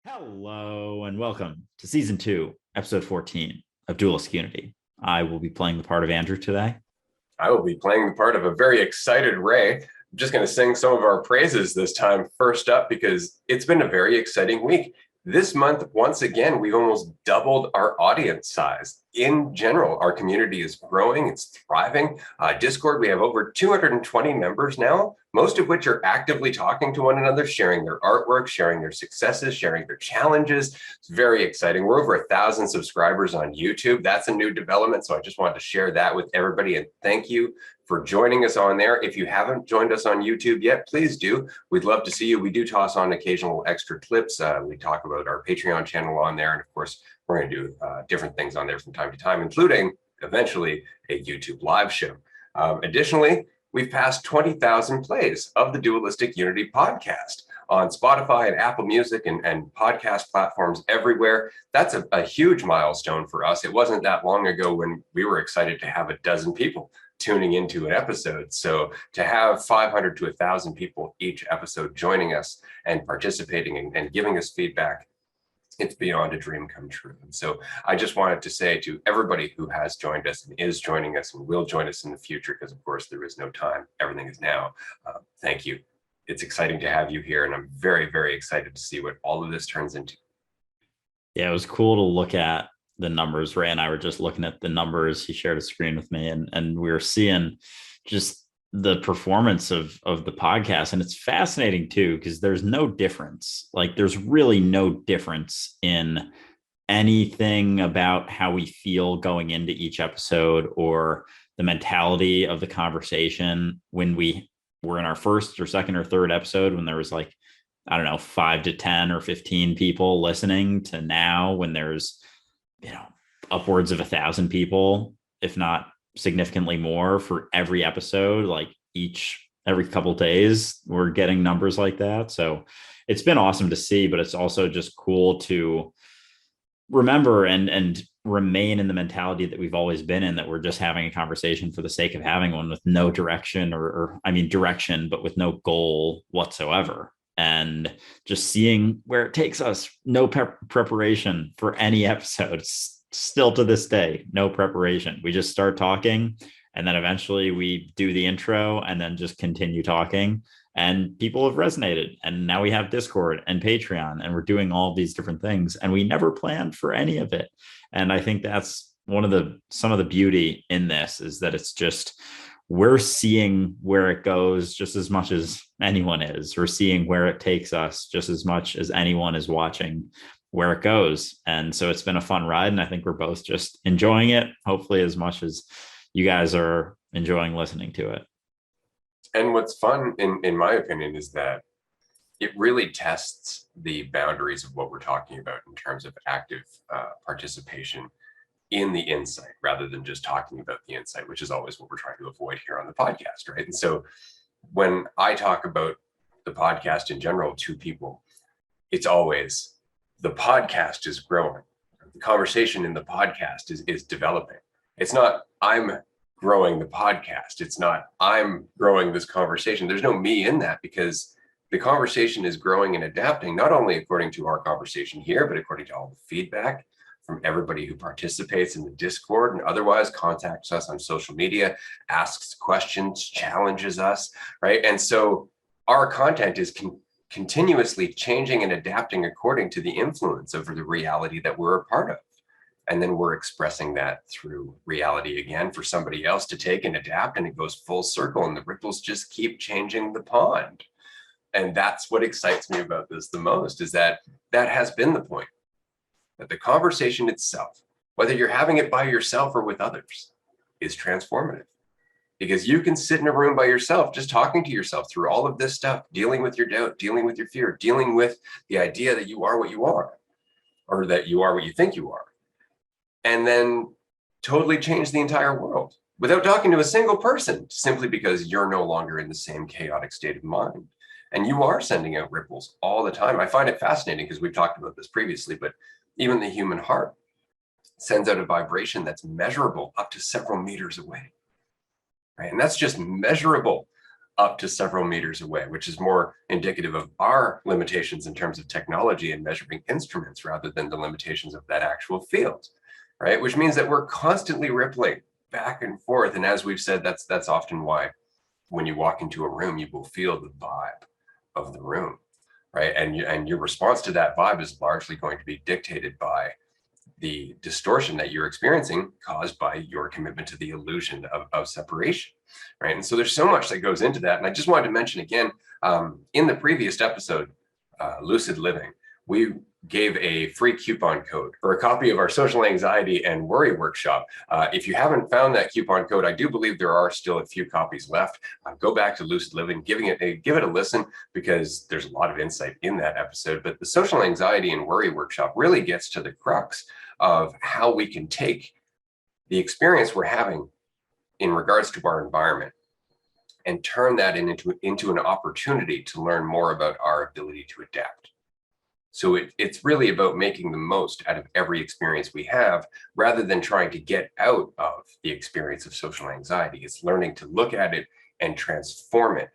Hello and welcome to season 2, episode 14 of Duelist Unity. I will be playing the part of Andrew today. I will be playing the part of a very excited Ray. I'm just going to sing some of our praises this time first up because it's been a very exciting week. This month, once again, we've almost doubled our audience size. In general, our community is growing, it's thriving. Discord, we have over 220 members now, most of which are actively talking to one another, sharing their artwork, sharing their successes, sharing their challenges. It's very exciting. We're over 1,000 subscribers on YouTube. That's a new development, so I just wanted to share that with everybody, and thank you for joining us on there. If you haven't joined us on YouTube yet, please do. We'd love to see you. We do toss on occasional extra clips. We talk about our Patreon channel on there, and of course, we're going to do different things on there from time to time, including eventually a YouTube live show. Additionally, we've passed 20,000 plays of the Dualistic Unity podcast on Spotify and Apple Music and podcast platforms everywhere. That's a huge milestone for us. It wasn't that long ago when we were excited to have 12 people tuning into an episode. So to have 500 to 1,000 people each episode joining us and participating and giving us feedback, it's beyond a dream come true. And so I just wanted to say to everybody who has joined us and is joining us and will join us in the future, because of course there is no time, everything is now. Thank you. It's exciting to have you here, and I'm very, very excited to see what all of this turns into. Yeah, it was cool to look at the numbers. Ray and I were just looking at the numbers. He shared a screen with me, and we were seeing just the performance of the podcast. And it's fascinating too, because there's no difference. Like there's really no difference in anything about how we feel going into each episode or the mentality of the conversation when we were in our first or second or third episode, when there was like, I don't know, 5 to 10 or 15 people listening, to now when there's, upwards of 1,000 people, if not significantly more for every episode. Like every couple of days we're getting numbers like that. So it's been awesome to see, but it's also just cool to remember and remain in the mentality that we've always been in, that we're just having a conversation for the sake of having one, with no direction or direction, but with no goal whatsoever. And just seeing where it takes us. No preparation for any episodes. Still to this day, no preparation. We just start talking, and then eventually we do the intro and then just continue talking, and people have resonated. And now we have Discord and Patreon, and we're doing all of these different things, and we never planned for any of it. And I think that's some of the beauty in this, is that it's just, we're seeing where it goes just as much as anyone is. We're seeing where it takes us just as much as anyone is watching where it goes. And so it's been a fun ride, and I think we're both just enjoying it, hopefully as much as you guys are enjoying listening to it. And what's fun, in my opinion, is that it really tests the boundaries of what we're talking about in terms of active participation in the insight, rather than just talking about the insight, which is always what we're trying to avoid here on the podcast, right? And so when I talk about the podcast in general to people, it's always, the podcast is growing. The conversation in the podcast is developing. It's not I'm growing the podcast. It's not I'm growing this conversation. There's no me in that, because the conversation is growing and adapting, not only according to our conversation here, but according to all the feedback from everybody who participates in the Discord and otherwise contacts us on social media, asks questions, challenges us, right? And so our content is continuously changing and adapting according to the influence of the reality that we're a part of. And then we're expressing that through reality again for somebody else to take and adapt, and it goes full circle, and the ripples just keep changing the pond. And that's what excites me about this the most, is that has been the point, that the conversation itself, whether you're having it by yourself or with others, is transformative. Because you can sit in a room by yourself, just talking to yourself through all of this stuff, dealing with your doubt, dealing with your fear, dealing with the idea that you are what you are, or that you are what you think you are, and then totally change the entire world without talking to a single person, simply because you're no longer in the same chaotic state of mind. And you are sending out ripples all the time. I find it fascinating, because we've talked about this previously, but even the human heart sends out a vibration that's measurable up to several meters away. Right? And that's just measurable up to several meters away, which is more indicative of our limitations in terms of technology and measuring instruments rather than the limitations of that actual field, right? Which means that we're constantly rippling back and forth. And as we've said, that's often why when you walk into a room, you will feel the vibe of the room, right? And your response to that vibe is largely going to be dictated by the distortion that you're experiencing caused by your commitment to the illusion of separation, right? And so there's so much that goes into that. And I just wanted to mention again, in the previous episode, Lucid Living, we gave a free coupon code for a copy of our social anxiety and worry workshop. If you haven't found that coupon code, I do believe there are still a few copies left. Go back to Lucid Living, give it a listen, because there's a lot of insight in that episode. But the social anxiety and worry workshop really gets to the crux of how we can take the experience we're having in regards to our environment and turn that into an opportunity to learn more about our ability to adapt. So it's really about making the most out of every experience we have, rather than trying to get out of the experience of social anxiety. It's learning to look at it and transform it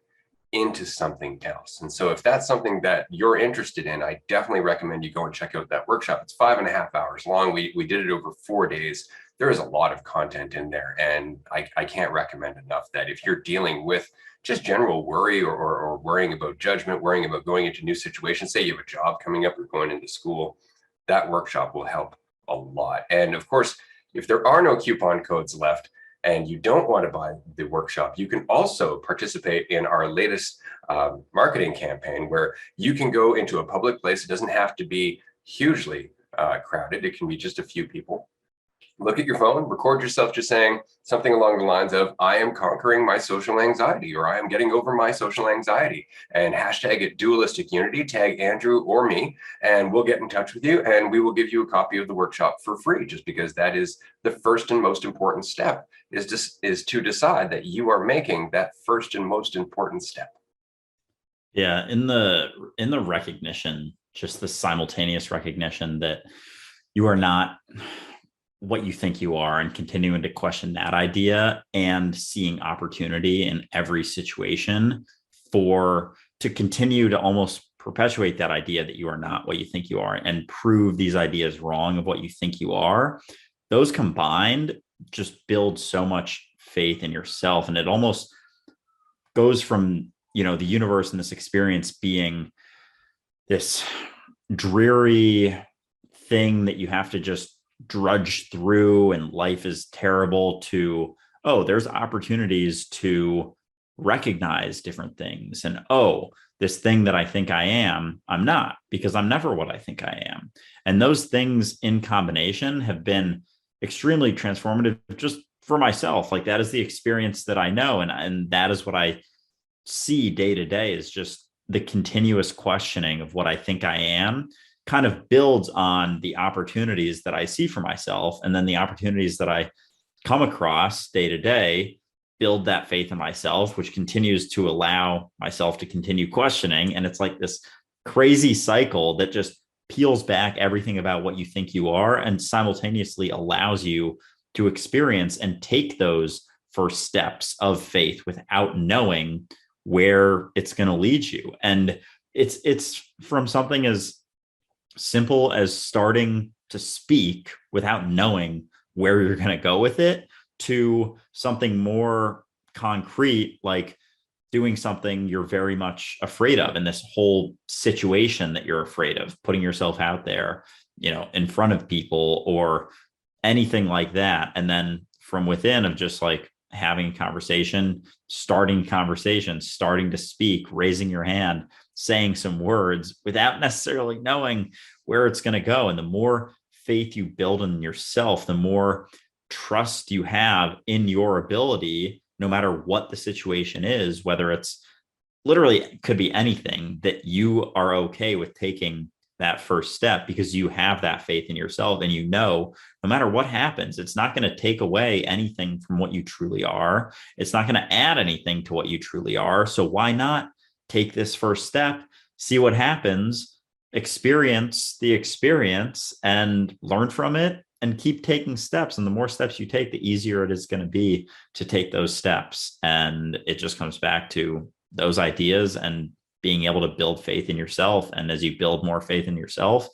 into something else. And so if that's something that you're interested in, I definitely recommend you go and check out that workshop. It's 5.5 hours long. We did it over 4 days. There is a lot of content in there. And I can't recommend enough that if you're dealing with just general worry or worrying about judgment, worrying about going into new situations, say you have a job coming up or going into school, that workshop will help a lot. And of course, if there are no coupon codes left, and you don't want to buy the workshop, you can also participate in our latest marketing campaign, where you can go into a public place. It doesn't have to be hugely crowded. It can be just a few people. Look at your phone, record yourself just saying something along the lines of, I am conquering my social anxiety, or I am getting over my social anxiety, and hashtag it dualistic unity, tag Andrew or me, and we'll get in touch with you and we will give you a copy of the workshop for free, just because that is the first and most important step, is to decide that you are making that first and most important step. Yeah, in the recognition, just the simultaneous recognition that you are not what you think you are, and continuing to question that idea and seeing opportunity in every situation to continue to almost perpetuate that idea that you are not what you think you are, and prove these ideas wrong of what you think you are. Those combined just build so much faith in yourself. And it almost goes from, the universe and this experience being this dreary thing that you have to just drudge through and life is terrible, to, oh, there's opportunities to recognize different things. And, oh, this thing that I think I am, I'm not, because I'm never what I think I am. And those things in combination have been extremely transformative just for myself. Like, that is the experience that I know. And that is what I see day to day, is just the continuous questioning of what I think I am kind of builds on the opportunities that I see for myself. And then the opportunities that I come across day to day build that faith in myself, which continues to allow myself to continue questioning. And it's like this crazy cycle that just peels back everything about what you think you are, and simultaneously allows you to experience and take those first steps of faith without knowing where it's going to lead you. And it's from something as simple as starting to speak without knowing where you're going to go with it, to something more concrete, like doing something you're very much afraid of, in this whole situation that you're afraid of, putting yourself out there, in front of people or anything like that. And then from within, of just like having a conversation, starting to speak, raising your hand, saying some words without necessarily knowing where it's going to go. And the more faith you build in yourself, the more trust you have in your ability, no matter what the situation is, whether it's literally, it could be anything, that you are okay with taking that first step, because you have that faith in yourself. And no matter what happens, it's not going to take away anything from what you truly are. It's not going to add anything to what you truly are. So why not take this first step, see what happens, experience the experience and learn from it, and keep taking steps. And the more steps you take, the easier it is going to be to take those steps. And it just comes back to those ideas and being able to build faith in yourself. And as you build more faith in yourself,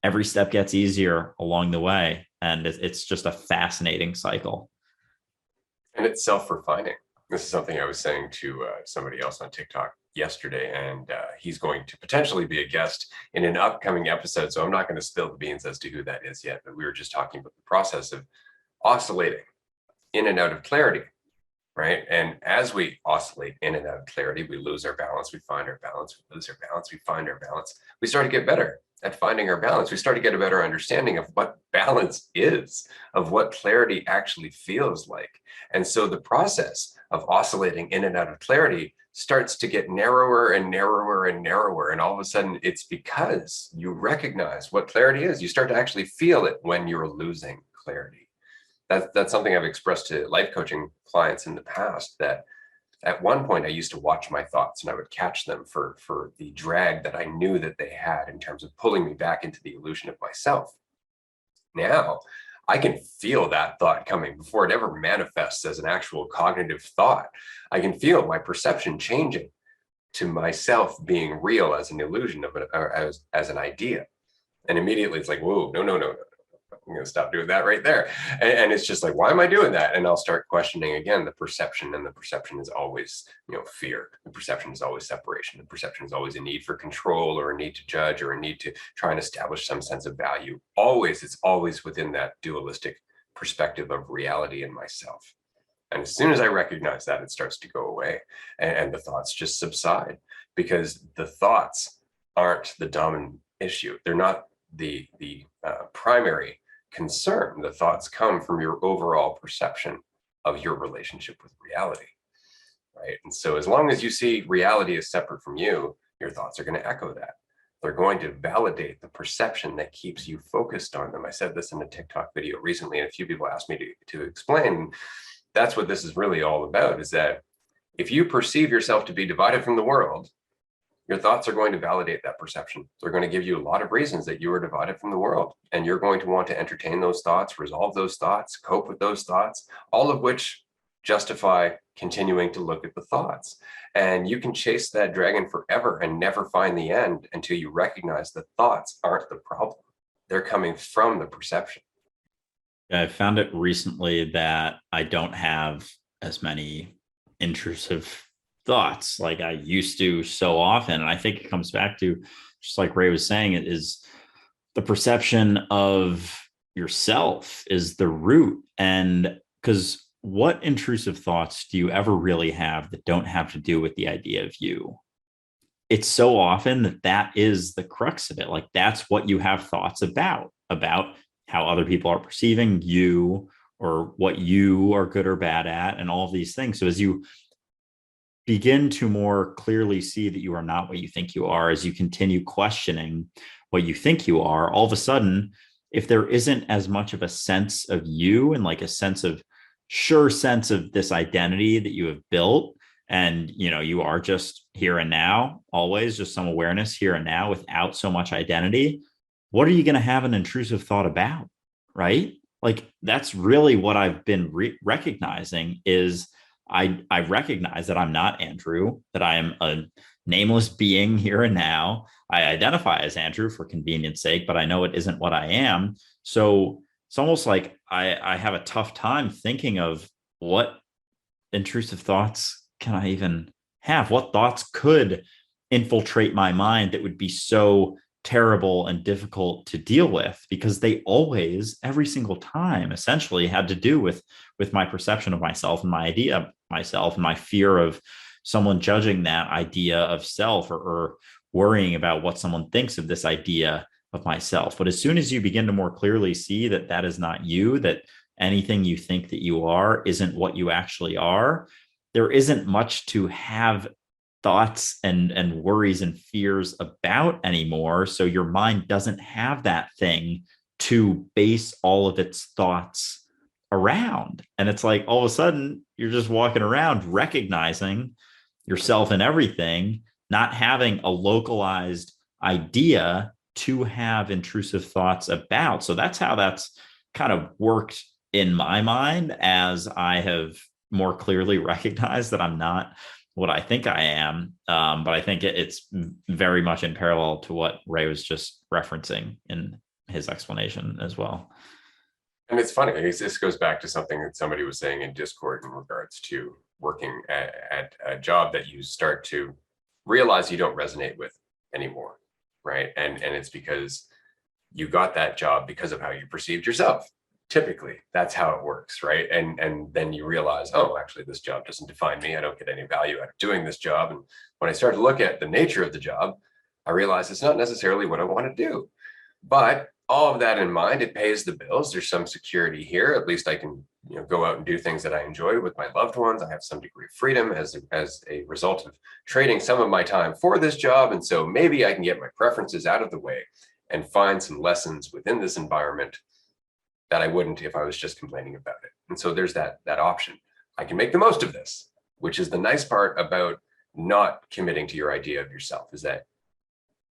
every step gets easier along the way. And it's just a fascinating cycle. And it's self-refining. This is something I was saying to somebody else on TikTok yesterday, and he's going to potentially be a guest in an upcoming episode. So I'm not going to spill the beans as to who that is yet, but we were just talking about the process of oscillating in and out of clarity, right? And as we oscillate in and out of clarity, we lose our balance, we find our balance, we lose our balance, we find our balance. We start to get better at finding our balance. We start to get a better understanding of what balance is, of what clarity actually feels like. And so the process of oscillating in and out of clarity starts to get narrower and narrower and narrower. And all of a sudden, it's because you recognize what clarity is. You start to actually feel it when you're losing clarity. That's something I've expressed to life coaching clients in the past, that at one point I used to watch my thoughts and I would catch them for the drag that I knew that they had in terms of pulling me back into the illusion of myself. Now I can feel that thought coming before it ever manifests as an actual cognitive thought. I can feel my perception changing to myself being real as an illusion of as an idea. And immediately it's like, whoa, no. I'm going to stop doing that right there. And it's just like, why am I doing that? And I'll start questioning again the perception. And the perception is always, fear. The perception is always separation. The perception is always a need for control, or a need to judge, or a need to try and establish some sense of value. It's always within that dualistic perspective of reality and myself. And as soon as I recognize that, it starts to go away, and the thoughts just subside, because the thoughts aren't the dominant issue. They're not the primary concern. The thoughts come from your overall perception of your relationship with reality, right? And so as long as you see reality as separate from you, your thoughts are going to echo that. They're going to validate the perception that keeps you focused on them. I said this in a TikTok video recently, and a few people asked me to explain. That's what this is really all about, is that if you perceive yourself to be divided from the world, your thoughts are going to validate that perception. They're going to give you a lot of reasons that you are divided from the world. And you're going to want to entertain those thoughts, resolve those thoughts, cope with those thoughts, all of which justify continuing to look at the thoughts. And you can chase that dragon forever and never find the end until you recognize that thoughts aren't the problem. They're coming from the perception. I found it recently that I don't have as many intrusive thoughts like I used to so often. And I think it comes back to, just like Ray was saying, it is the perception of yourself is the root. And because what intrusive thoughts do you ever really have that don't have to do with the idea of you? It's so often that is the crux of it. Like, that's what you have thoughts about how other people are perceiving you, or what you are good or bad at, and all of these things. So as you begin to more clearly see that you are not what you think you are, as you continue questioning what you think you are, all of a sudden, if there isn't as much of a sense of you, and like a sure sense of this identity that you have built, and you are just here and now, always just some awareness here and now without so much identity, what are you going to have an intrusive thought about? Right? Like, that's really what I've been recognizing is I recognize that I'm not Andrew, that I am a nameless being here and now. I identify as Andrew for convenience sake, but I know it isn't what I am. So it's almost like I have a tough time thinking of what intrusive thoughts can I even have? What thoughts could infiltrate my mind that would be so terrible and difficult to deal with? Because they always, every single time, essentially had to do with my perception of myself and my idea of myself, and my fear of someone judging that idea of self, or worrying about what someone thinks of this idea of myself. But as soon as you begin to more clearly see that that is not you, that anything you think that you are isn't what you actually are, there isn't much to have thoughts and worries and fears about anymore. So your mind doesn't have that thing to base all of its thoughts around. And it's like, all of a sudden, you're just walking around recognizing yourself in everything, not having a localized idea to have intrusive thoughts about. So that's how that's kind of worked in my mind, as I have more clearly recognized that I'm not what I think I am. But I think it's very much in parallel to what Ray was just referencing in his explanation as well. And it's funny, this goes back to something that somebody was saying in Discord in regards to working at a job that you start to realize you don't resonate with anymore, right? And it's because you got that job because of how you perceived yourself. Typically, that's how it works, right? And then you realize, oh, actually, this job doesn't define me. I don't get any value out of doing this job. And when I start to look at the nature of the job, I realize it's not necessarily what I want to do. But all of that in mind, it pays the bills. There's some security here. At least I can, go out and do things that I enjoy with my loved ones. I have some degree of freedom as a result of trading some of my time for this job. And so maybe I can get my preferences out of the way and find some lessons within this environment that I wouldn't if I was just complaining about it. And so there's that option. I can make the most of this, which is the nice part about not committing to your idea of yourself, is that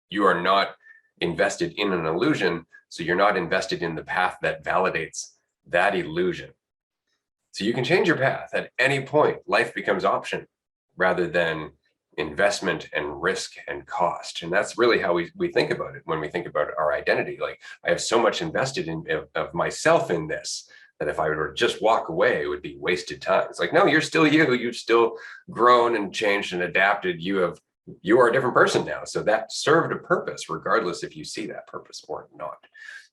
you are not invested in an illusion. So you're not invested in the path that validates that illusion. So you can change your path at any point. Life becomes option rather than investment and risk and cost. And that's really how we think about it when we think about our identity. Like, I have so much invested in of myself in this, that if I were to just walk away, it would be wasted time. It's like, no, you're still you. You've still grown and changed and adapted. You are a different person now. So that served a purpose, regardless if you see that purpose or not.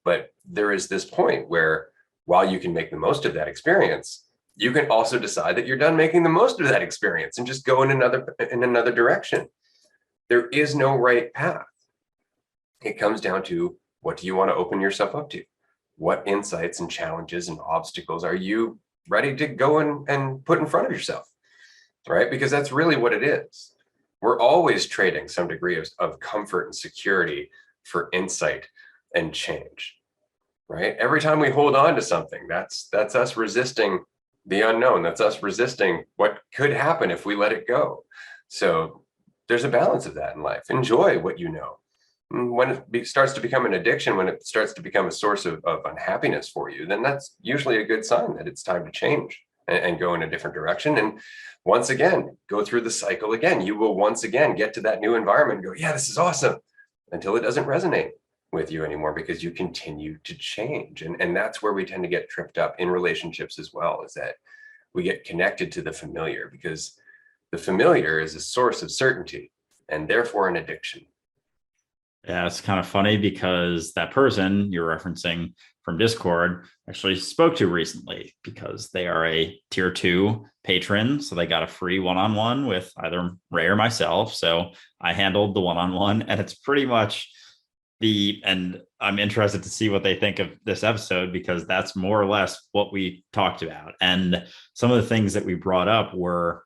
But there is this point where, while you can make the most of that experience, you can also decide that you're done making the most of that experience and just go in another direction. There is no right path. It comes down to, what do you want to open yourself up to? What insights and challenges and obstacles are you ready to go and put in front of yourself, right? Because that's really what it is. We're always trading some degree of comfort and security for insight and change, right? Every time we hold on to something, that's us resisting the unknown. That's us resisting what could happen if we let it go. So there's a balance of that in life. Enjoy what you know. When it starts to become an addiction, when it starts to become a source of unhappiness for you, then that's usually a good sign that it's time to change and go in a different direction. And once again, go through the cycle again. You will once again get to that new environment and go, yeah, this is awesome, until it doesn't resonate with you anymore, because you continue to change. And that's where we tend to get tripped up in relationships as well, is that we get connected to the familiar, because the familiar is a source of certainty and therefore an addiction. Yeah, it's kind of funny because that person you're referencing from Discord actually spoke to recently, because they are a tier 2 patron. So they got a free one-on-one with either Ray or myself. So I handled the one-on-one, and it's pretty much and I'm interested to see what they think of this episode, because that's more or less what we talked about. And some of the things that we brought up were,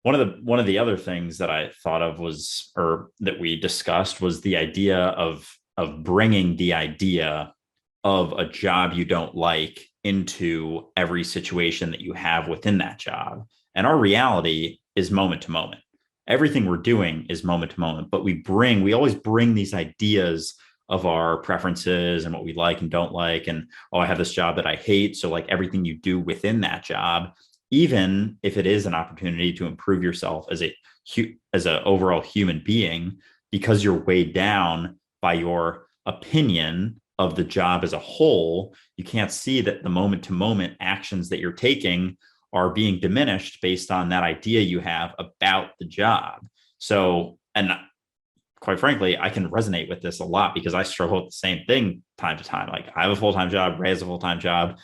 one of the other things that I thought of was, or that we discussed, was the idea of bringing the idea of a job you don't like into every situation that you have within that job. And our reality is moment to moment. Everything we're doing is moment to moment, but we always bring these ideas of our preferences and what we like and don't like. And, oh, I have this job that I hate. So like everything you do within that job, even if it is an opportunity to improve yourself as an overall human being, because you're weighed down by your opinion of the job as a whole, you can't see that the moment to moment actions that you're taking are being diminished based on that idea you have about the job. So, and quite frankly, I can resonate with this a lot, because I struggle with the same thing time to time. Like, I have a full-time job, Ray has a full-time job.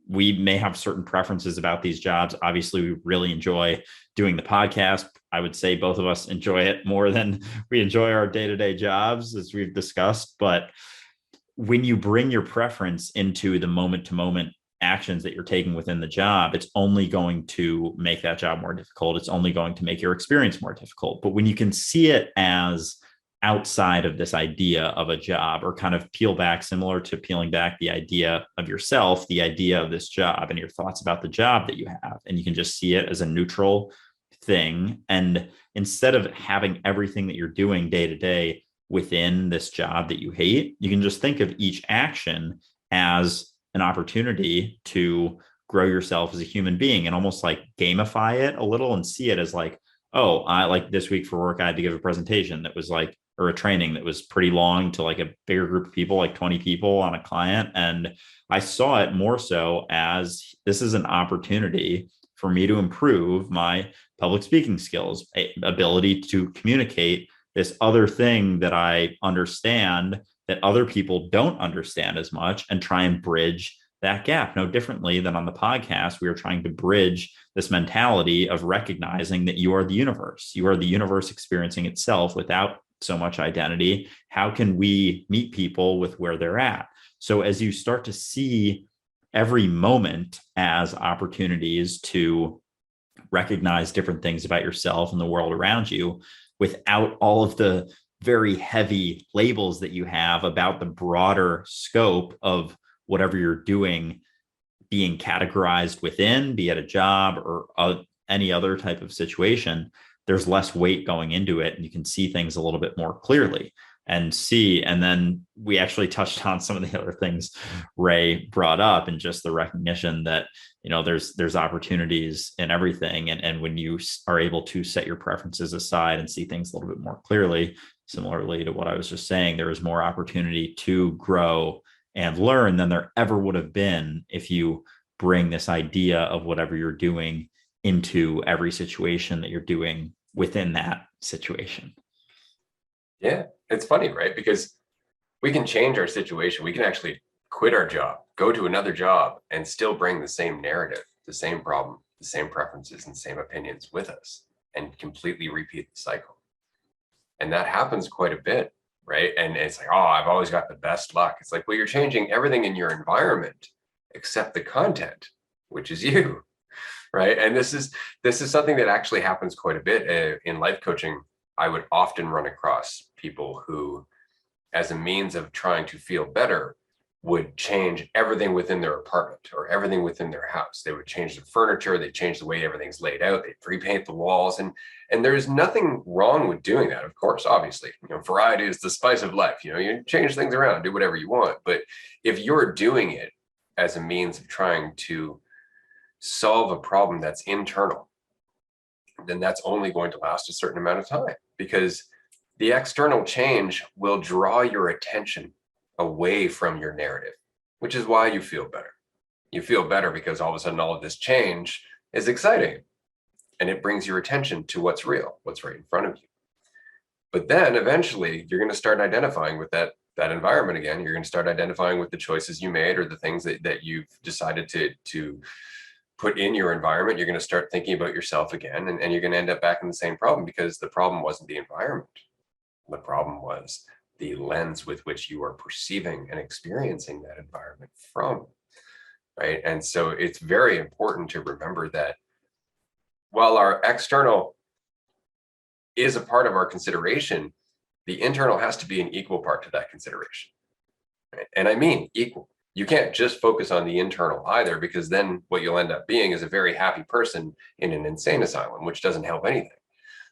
We may have certain preferences about these jobs. Obviously, we really enjoy doing the podcast. I would say both of us enjoy it more than we enjoy our day-to-day jobs, as we've discussed. But when you bring your preference into the moment-to-moment actions that you're taking within the job, it's only going to make that job more difficult. It's only going to make your experience more difficult. But when you can see it as outside of this idea of a job, or kind of peel back, similar to peeling back the idea of yourself, the idea of this job and your thoughts about the job that you have, and you can just see it as a neutral thing. And instead of having everything that you're doing day to day within this job that you hate, you can just think of each action as an opportunity to grow yourself as a human being, and almost like gamify it a little and see it as like, oh, I like this week for work, I had to give a presentation that was like, or a training that was pretty long to like a bigger group of people, like 20 people on a client. And I saw it more so as this is an opportunity for me to improve my public speaking skills, ability to communicate this other thing that I understand that other people don't understand as much, and try and bridge that gap. No differently than on the podcast, we are trying to bridge this mentality of recognizing that you are the universe. You are the universe experiencing itself without so much identity. How can we meet people with where they're at? So as you start to see every moment as opportunities to recognize different things about yourself and the world around you without all of the very heavy labels that you have about the broader scope of whatever you're doing being categorized within, be it a job or any other type of situation, there's less weight going into it, and you can see things a little bit more clearly and then we actually touched on some of the other things Ray brought up, and just the recognition that, you know, there's opportunities in everything, and when you are able to set your preferences aside and see things a little bit more clearly, similarly to what I was just saying, there is more opportunity to grow and learn than there ever would have been if you bring this idea of whatever you're doing into every situation that you're doing within that situation. Yeah, it's funny, right? Because we can change our situation. We can actually quit our job, go to another job, and still bring the same narrative, the same problem, the same preferences, and same opinions with us, and completely repeat the cycle. And that happens quite a bit, right? And it's like, oh, I've always got the best luck. It's like, well, you're changing everything in your environment except the content, which is you, right? And this is something that actually happens quite a bit in life coaching. I would often run across people who, as a means of trying to feel better, would change everything within their apartment or everything within their house. They would change the furniture, they change the way everything's laid out, they repaint the walls, and there's nothing wrong with doing that. Of course, obviously, you know, variety is the spice of life. You know, you change things around, do whatever you want. But if you're doing it as a means of trying to solve a problem that's internal, then that's only going to last a certain amount of time, because the external change will draw your attention away from your narrative, which is why you feel better. You feel better because all of a sudden all of this change is exciting and it brings your attention to what's real, what's right in front of you. But then eventually you're going to start identifying with that environment again. You're going to start identifying with the choices you made or the things that you've decided to put in your environment. You're going to start thinking about yourself again, and you're going to end up back in the same problem, because the problem wasn't the environment. The problem was the lens with which you are perceiving and experiencing that environment from, right? And so it's very important to remember that while our external is a part of our consideration, the internal has to be an equal part to that consideration, right? And I mean equal. You can't just focus on the internal either, because then what you'll end up being is a very happy person in an insane asylum, which doesn't help anything,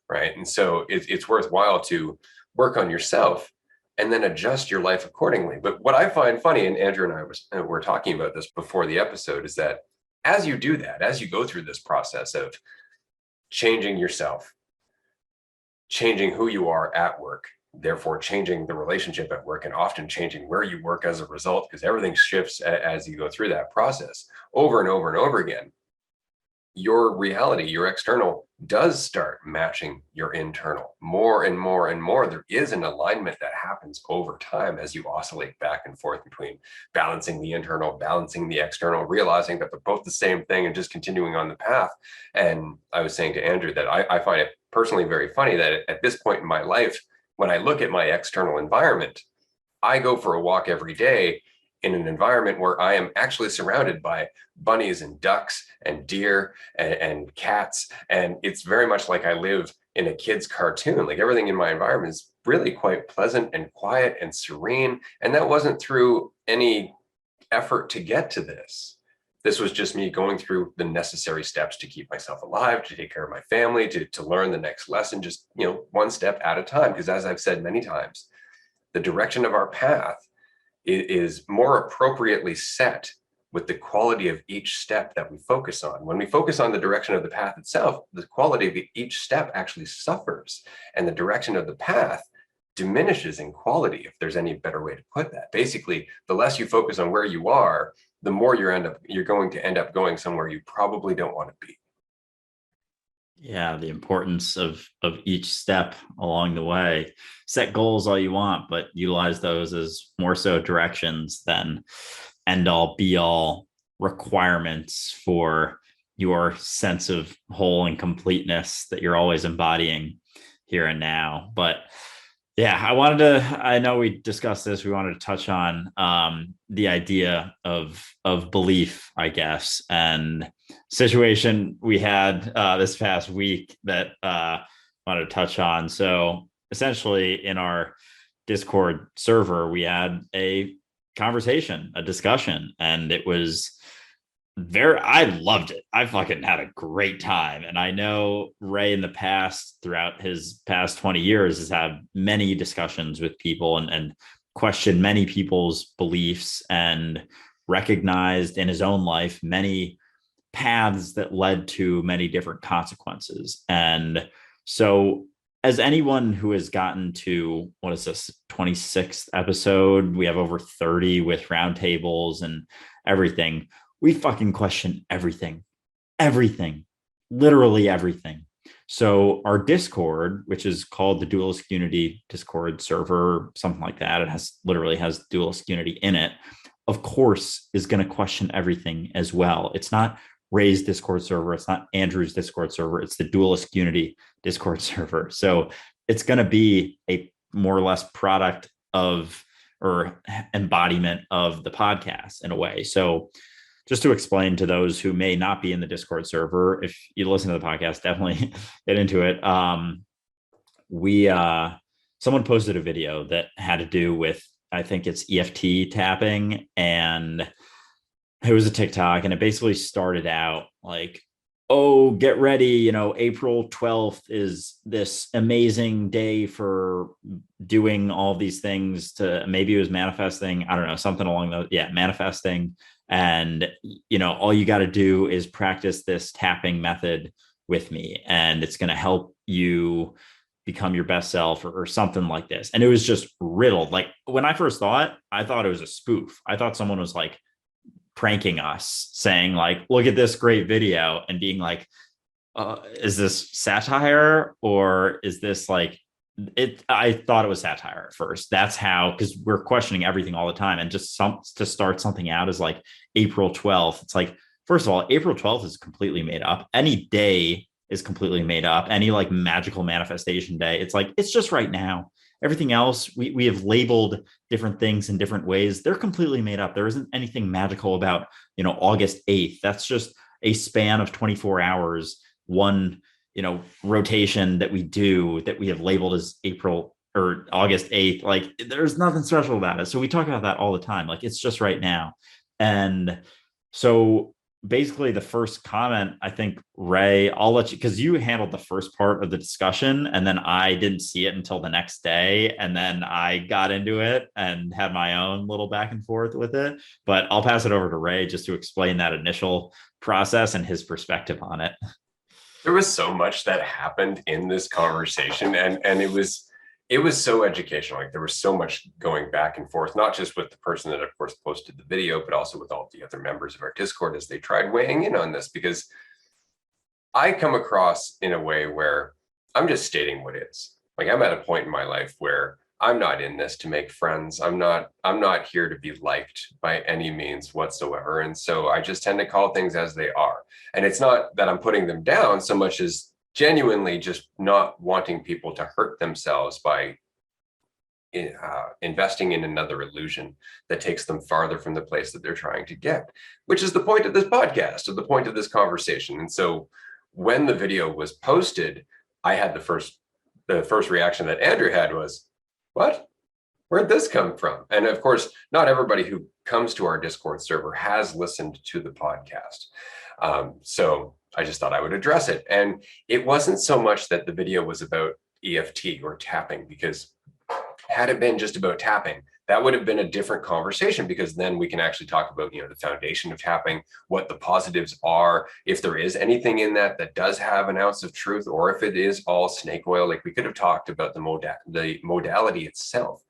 right? And so it's worthwhile to work on yourself and then adjust your life accordingly. But what I find funny, and Andrew and I were talking about this before the episode, is that as you do that, as you go through this process of changing yourself, changing who you are at work, therefore changing the relationship at work, and often changing where you work as a result, because everything shifts as you go through that process over and over and over again, your reality, your external, does start matching your internal more and more and more. There is an alignment that happens over time as you oscillate back and forth between balancing the internal, balancing the external, realizing that they're both the same thing and just continuing on the path. And I was saying to Andrew that I find it personally very funny that at this point in my life, when I look at my external environment, I go for a walk every day in an environment where I am actually surrounded by bunnies and ducks and deer and cats. And it's very much like I live in a kid's cartoon. Like, everything in my environment is really quite pleasant and quiet and serene. And that wasn't through any effort to get to this. This was just me going through the necessary steps to keep myself alive, to take care of my family, to learn the next lesson, just, you know, one step at a time. Because as I've said many times, the direction of our path is more appropriately set with the quality of each step that we focus on. When we focus on the direction of the path itself, the quality of each step actually suffers, and the direction of the path diminishes in quality, if there's any better way to put that. Basically, the less you focus on where you are, the more you're going to end up going somewhere you probably don't want to be. Yeah, the importance of each step along the way. Set goals all you want, but utilize those as more so directions than end all be all requirements for your sense of whole and completeness that you're always embodying here and now. But yeah, I know we discussed this. We wanted to touch on the idea of belief, I guess, and situation we had this past week that wanted to touch on. So essentially in our Discord server, we had a conversation, a discussion, and it was I loved it. I fucking had a great time. And I know Ray in the past, throughout his past 20 years, has had many discussions with people and questioned many people's beliefs and recognized in his own life many paths that led to many different consequences. And so, as anyone who has gotten to, what is this, 26th episode, we have over 30 with roundtables and everything. We fucking question everything, literally everything. So our Discord, which is called the Dualist Unity Discord server, something like that, it literally has Dualist Unity in it, of course, is going to question everything as well. It's not Ray's Discord server. It's not Andrew's Discord server. It's the Dualist Unity Discord server. So it's going to be a more or less product of or embodiment of the podcast in a way. So just to explain to those who may not be in the Discord server, if you listen to the podcast, definitely get into it. Someone posted a video that had to do with, I think it's EFT tapping, and it was a TikTok, and it basically started out like, oh, get ready, April 12th is this amazing day for doing all these things to, maybe it was manifesting, I don't know, something along those, manifesting. And, all you got to do is practice this tapping method with me, and it's going to help you become your best self, or something like this. And it was just riddled. Like, when I first I thought it was a spoof. I thought someone was like pranking us, saying like, look at this great video, and being like, is this satire, or is this like it? I thought it was satire at first. That's how, because we're questioning everything all the time. And just to start something out as like April 12th. It's like, first of all, April 12th is completely made up. Any day is completely made up. Any like magical manifestation day, it's like, it's just right now. Everything else, we have labeled different things in different ways. They're completely made up. There isn't anything magical about, August 8th. That's just a span of 24 hours, one, rotation that we have labeled as April or August 8th. Like, there's nothing special about it. So we talk about that all the time. Like, it's just right now. And so basically the first comment, I think, Ray, I'll let you, because you handled the first part of the discussion, and then I didn't see it until the next day. And then I got into it and had my own little back and forth with it. But I'll pass it over to Ray just to explain that initial process and his perspective on it. There was so much that happened in this conversation, and it was so educational. Like, there was so much going back and forth, not just with the person that, of course, posted the video, but also with all the other members of our Discord as they tried weighing in on this, because I come across in a way where I'm just stating what is. Like, I'm at a point in my life where I'm not in this to make friends. I'm not here to be liked by any means whatsoever. And so I just tend to call things as they are. And it's not that I'm putting them down so much as genuinely just not wanting people to hurt themselves by investing in another illusion that takes them farther from the place that they're trying to get, which is the point of this podcast, or the point of this conversation. And so when the video was posted, I had the first reaction that Andrew had was, what? Where'd this come from? And of course, not everybody who comes to our Discord server has listened to the podcast. So I just thought I would address it. And it wasn't so much that the video was about EFT or tapping, because had it been just about tapping, that would have been a different conversation, because then we can actually talk about, the foundation of tapping, what the positives are, if there is anything in that that does have an ounce of truth, or if it is all snake oil. Like, we could have talked about the modality itself.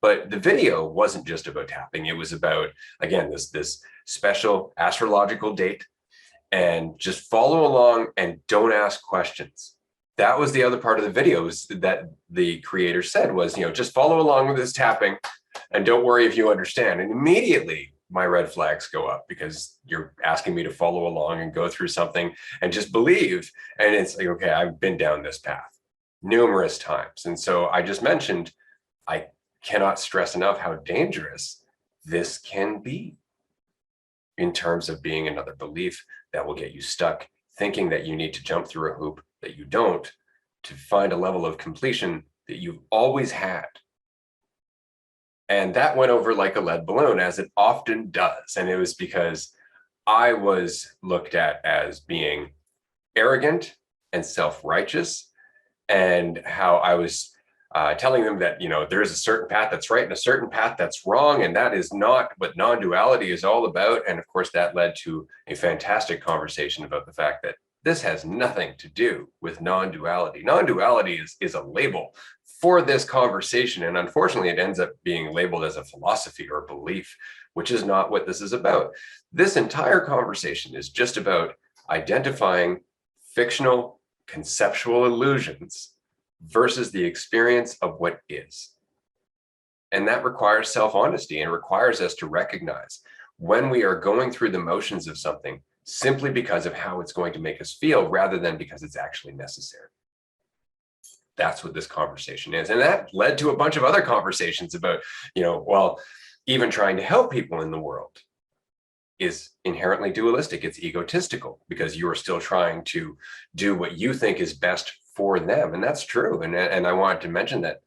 But the video wasn't just about tapping. It was about, again, this special astrological date, and just follow along and don't ask questions. That was the other part of the videos that the creator said was, just follow along with this tapping and don't worry if you understand. And immediately my red flags go up, because you're asking me to follow along and go through something and just believe. And it's like, okay, I've been down this path numerous times. And so I just mentioned, I cannot stress enough how dangerous this can be, in terms of being another belief that will get you stuck thinking that you need to jump through a hoop that you don't, to find a level of completion that you've always had. And that went over like a lead balloon, as it often does. And it was because I was looked at as being arrogant and self-righteous, and how I was telling them that, there is a certain path that's right and a certain path that's wrong. And that is not what non-duality is all about. And of course, that led to a fantastic conversation about the fact that this has nothing to do with non-duality. Non-duality is a label for this conversation. And unfortunately, it ends up being labeled as a philosophy or a belief, which is not what this is about. This entire conversation is just about identifying fictional conceptual illusions versus the experience of what is. And that requires self-honesty, and requires us to recognize when we are going through the motions of something simply because of how it's going to make us feel, rather than because it's actually necessary. That's what this conversation is. And that led to a bunch of other conversations about, even trying to help people in the world is inherently dualistic. It's egotistical, because you are still trying to do what you think is best for them. And that's true. And I wanted to mention that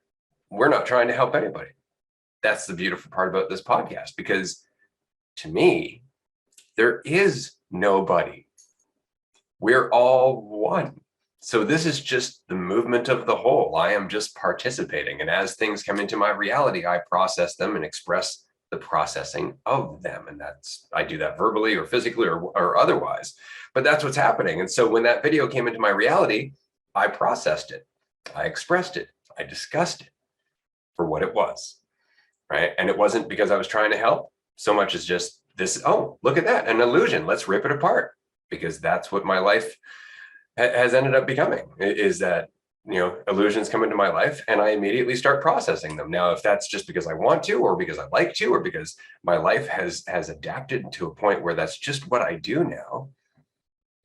we're not trying to help anybody. That's the beautiful part about this podcast, because to me, there is nobody. We're all one. So this is just the movement of the whole. I am just participating. And as things come into my reality, I process them and express the processing of them. And I do that verbally or physically or otherwise, but that's what's happening. And so when that video came into my reality, I processed it, I expressed it, I discussed it for what it was, right? And it wasn't because I was trying to help so much as just this, oh, look at that, an illusion, let's rip it apart. Because that's what my life has ended up becoming, is that, illusions come into my life and I immediately start processing them. Now, if that's just because I want to, or because I like to, or because my life has adapted to a point where that's just what I do now,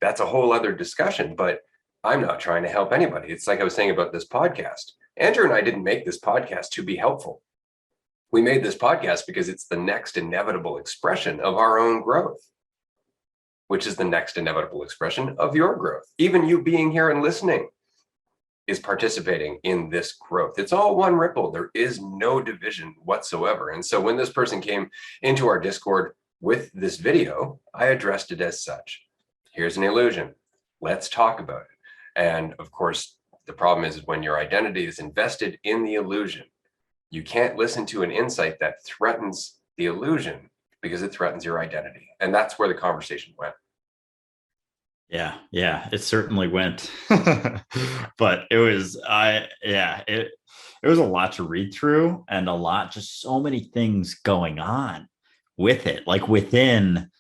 that's a whole other discussion. But I'm not trying to help anybody. It's like I was saying about this podcast. Andrew and I didn't make this podcast to be helpful. We made this podcast because it's the next inevitable expression of our own growth, which is the next inevitable expression of your growth. Even you being here and listening is participating in this growth. It's all one ripple. There is no division whatsoever. And so when this person came into our Discord with this video, I addressed it as such. Here's an illusion. Let's talk about it. And of course, the problem is when your identity is invested in the illusion, you can't listen to an insight that threatens the illusion, because it threatens your identity. And that's where the conversation went. Yeah, it certainly went. But it was, it was a lot to read through, and a lot, just so many things going on with it, like within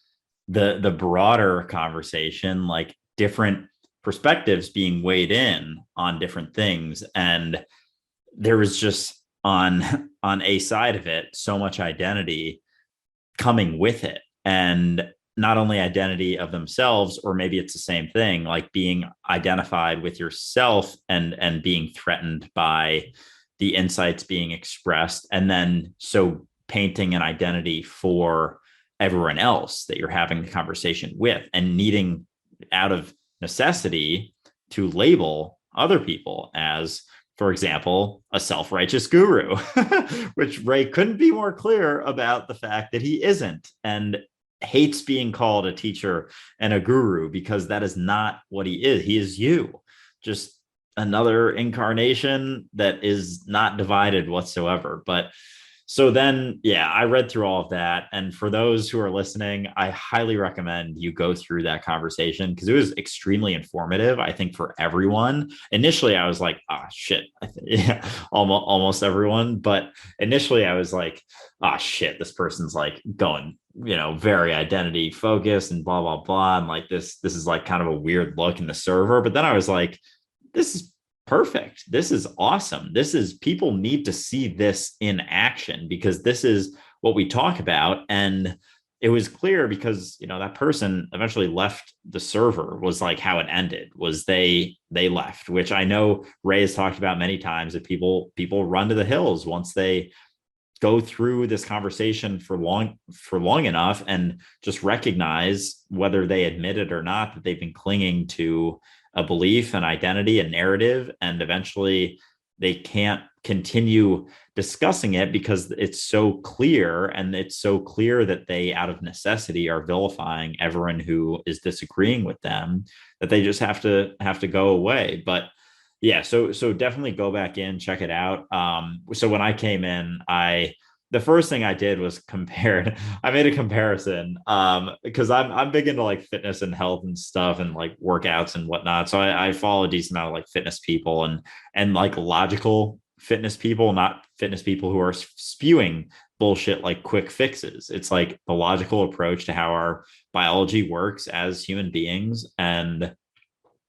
the broader conversation, like different perspectives being weighed in on different things. And there was just on a side of it, so much identity coming with it. And not only identity of themselves, or maybe it's the same thing, like being identified with yourself and being threatened by the insights being expressed. And then so painting an identity for everyone else that you're having the conversation with, and needing out of necessity to label other people as, for example, a self-righteous guru, which Ray couldn't be more clear about the fact that he isn't, and hates being called a teacher and a guru, because that is not what he is. He is you, just another incarnation that is not divided whatsoever. But So then, yeah, I read through all of that. And for those who are listening, I highly recommend you go through that conversation because it was extremely informative, I think, for everyone. Initially, I was like, ah, shit. Yeah, almost everyone. But initially, I was like, ah, shit, this person's like going, very identity focused and blah, blah, blah. And like this is like kind of a weird look in the server. But then I was like, this is perfect. This is awesome. This is people need to see this in action because this is what we talk about. And it was clear because that person eventually left the server was like how it ended was they left, which I know Ray has talked about many times that people run to the hills once they go through this conversation for long enough and just recognize whether they admit it or not that they've been clinging to a belief, an identity, a narrative, and eventually they can't continue discussing it because it's so clear, and it's so clear that they out of necessity are vilifying everyone who is disagreeing with them, that they just have to go away. But yeah, so definitely go back in, check it out. So when I came in, the first thing I did was compared. I made a comparison because I'm big into like fitness and health and stuff and like workouts and whatnot. So I follow a decent amount of like fitness people and like logical fitness people, not fitness people who are spewing bullshit like quick fixes. It's like the logical approach to how our biology works as human beings. And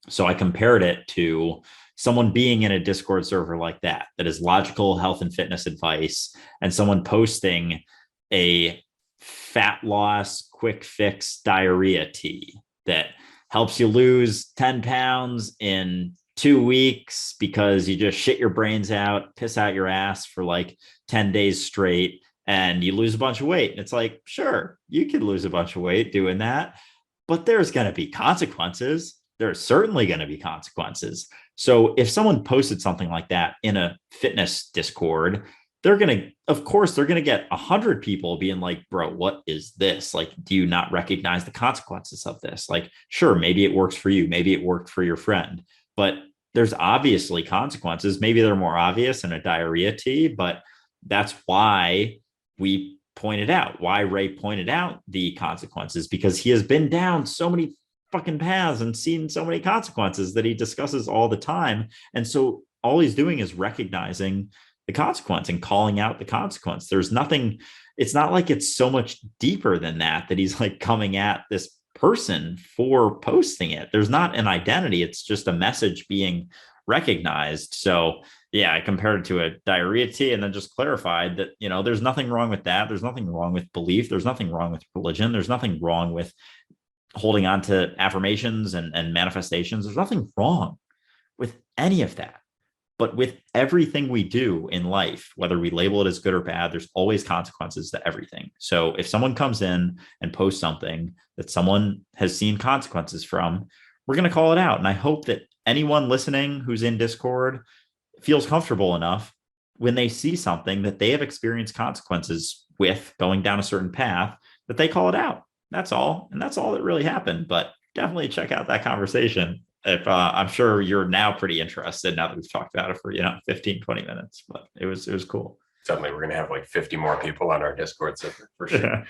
so I compared it to someone being in a Discord server like that is logical health and fitness advice, and someone posting a fat loss, quick fix diarrhea tea that helps you lose 10 pounds in 2 weeks because you just shit your brains out, piss out your ass for like 10 days straight, and you lose a bunch of weight. And it's like, sure, you can lose a bunch of weight doing that, but there's going to be consequences. There's certainly going to be consequences. So if someone posted something like that in a fitness Discord, of course, they're going to get 100 people being like, bro, what is this? Like, do you not recognize the consequences of this? Like, sure, maybe it works for you. Maybe it worked for your friend, but there's obviously consequences. Maybe they're more obvious in a diarrhea tea, but that's why why Ray pointed out the consequences, because he has been down so many fucking paths and seen so many consequences that he discusses all the time. And so all he's doing is recognizing the consequence and calling out the consequence. There's nothing, it's not like it's so much deeper than that he's like coming at this person for posting it. There's not an identity, it's just a message being recognized. So yeah, I compared it to a diarrhea tea and then just clarified that, there's nothing wrong with that. There's nothing wrong with belief. There's nothing wrong with religion. There's nothing wrong with holding on to affirmations and manifestations. There's nothing wrong with any of that. But with everything we do in life, whether we label it as good or bad, there's always consequences to everything. So if someone comes in and posts something that someone has seen consequences from, we're going to call it out. And I hope that anyone listening who's in Discord feels comfortable enough when they see something that they have experienced consequences with going down a certain path, that they call it out. That's all. And that's all that really happened. But definitely check out that conversation. If I'm sure you're now pretty interested now that we've talked about it for 15, 20 minutes, but it was cool. Suddenly we're going to have like 50 more people on our Discord server for sure.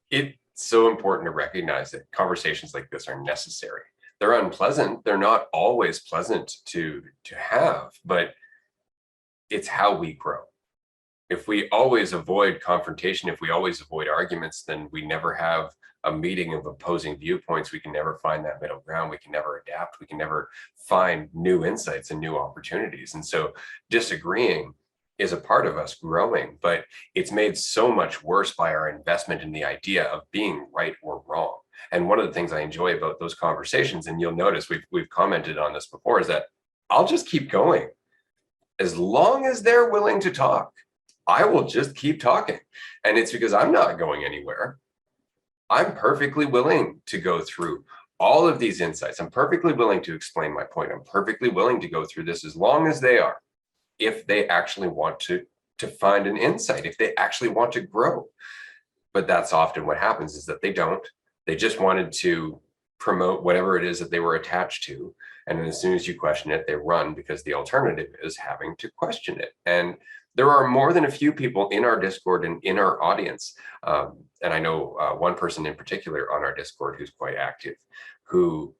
It's so important to recognize that conversations like this are necessary. They're unpleasant. They're not always pleasant to have, but it's how we grow. If we always avoid confrontation, if we always avoid arguments, then we never have a meeting of opposing viewpoints. We can never find that middle ground. We can never adapt. We can never find new insights and new opportunities. And so disagreeing is a part of us growing, but it's made so much worse by our investment in the idea of being right or wrong. And one of the things I enjoy about those conversations, and you'll notice we've commented on this before, is that I'll just keep going. As long as they're willing to talk, I will just keep talking. And it's because I'm not going anywhere. I'm perfectly willing to go through all of these insights. I'm perfectly willing to explain my point. I'm perfectly willing to go through this as long as they are, if they actually want to find an insight, if they actually want to grow. But that's often what happens, is that they don't. They just wanted to promote whatever it is that they were attached to. And then as soon as you question it, they run, because the alternative is having to question it. And there are more than a few people in our Discord and in our audience. And I know one person in particular on our Discord who's quite active, who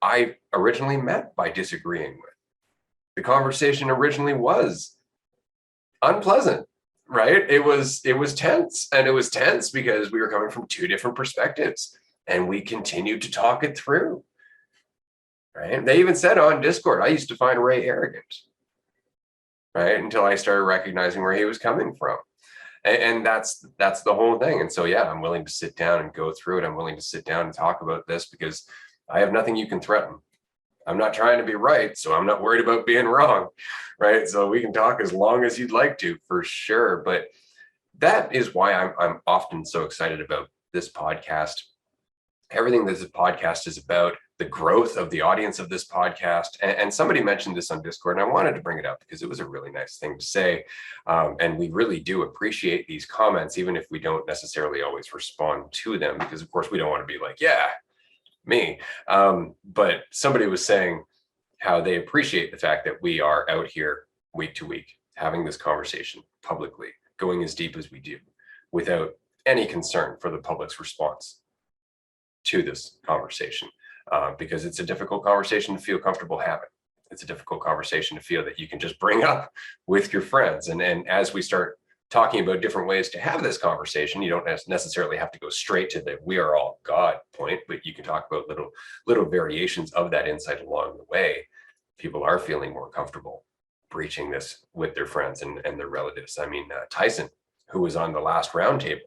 I originally met by disagreeing with. The conversation originally was unpleasant, right? It was tense, and it was tense because we were coming from two different perspectives, and we continued to talk it through. Right? They even said on Discord, I used to find Ray arrogant, right? Until I started recognizing where he was coming from. And that's the whole thing. And so, yeah, I'm willing to sit down and go through it. I'm willing to sit down and talk about this because I have nothing you can threaten. I'm not trying to be right, so I'm not worried about being wrong, right? So we can talk as long as you'd like to, for sure. But that is why I'm often so excited about this podcast. Everything that this podcast is about, the growth of the audience of this podcast. And somebody mentioned this on Discord, and I wanted to bring it up because it was a really nice thing to say. And we really do appreciate these comments, even if we don't necessarily always respond to them, because of course we don't want to be like, yeah, me. But somebody was saying how they appreciate the fact that we are out here week to week, having this conversation publicly, going as deep as we do without any concern for the public's response to this conversation, because it's a difficult conversation to feel comfortable having. It's a difficult conversation to feel that you can just bring up with your friends. And as we start talking about different ways to have this conversation, you don't necessarily have to go straight to the "we are all God" point, but you can talk about little variations of that insight along the way. People are feeling more comfortable breaching this with their friends and their relatives. I mean, Tyson, who was on the last roundtable,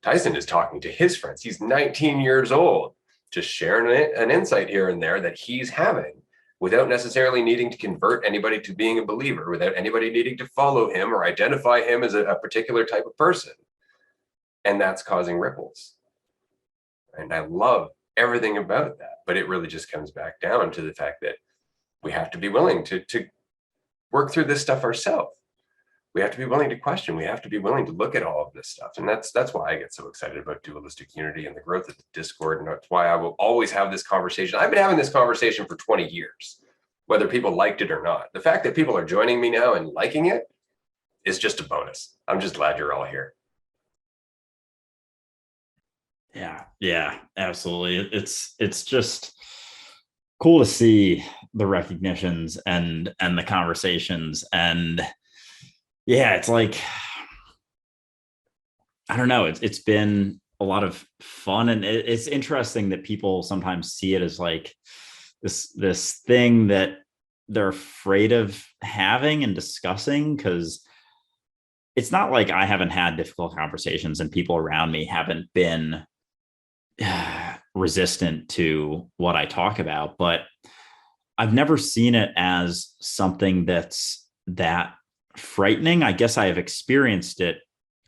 Tyson is talking to his friends. He's 19 years old, just sharing an insight here and there that he's having without necessarily needing to convert anybody to being a believer, without anybody needing to follow him or identify him as a particular type of person. And that's causing ripples. And I love everything about that. But it really just comes back down to the fact that we have to be willing to work through this stuff ourselves. We have to be willing to question. We have to be willing to look at all of this stuff. And that's why I get so excited about dualistic unity and the growth of the Discord. And that's why I will always have this conversation. I've been having this conversation for 20 years, whether people liked it or not. The fact that people are joining me now and liking it is just a bonus. I'm just glad you're all here. Yeah, absolutely. It's just cool to see the recognitions and the conversations. And yeah, it's like, I don't know. It's been a lot of fun, and it's interesting that people sometimes see it as like this thing that they're afraid of having and discussing, because it's not like I haven't had difficult conversations and people around me haven't been resistant to what I talk about, but I've never seen it as something that's that frightening. I guess I have experienced it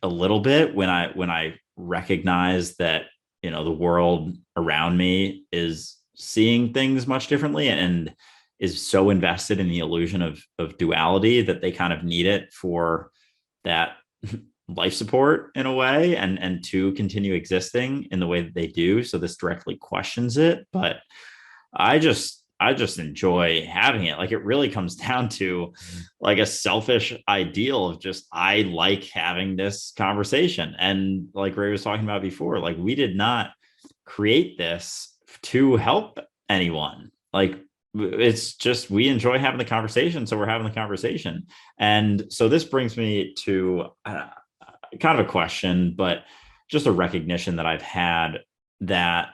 a little bit when I recognize that, you know, the world around me is seeing things much differently and is so invested in the illusion of duality that they kind of need it for that life support in a way, and to continue existing in the way that they do. So this directly questions it, but I just enjoy having it. Like, it really comes down to like a selfish ideal of just, I like having this conversation. And like Ray was talking about before, like, we did not create this to help anyone. Like, it's just, we enjoy having the conversation, so we're having the conversation. And so this brings me to kind of a question, but just a recognition that I've had that,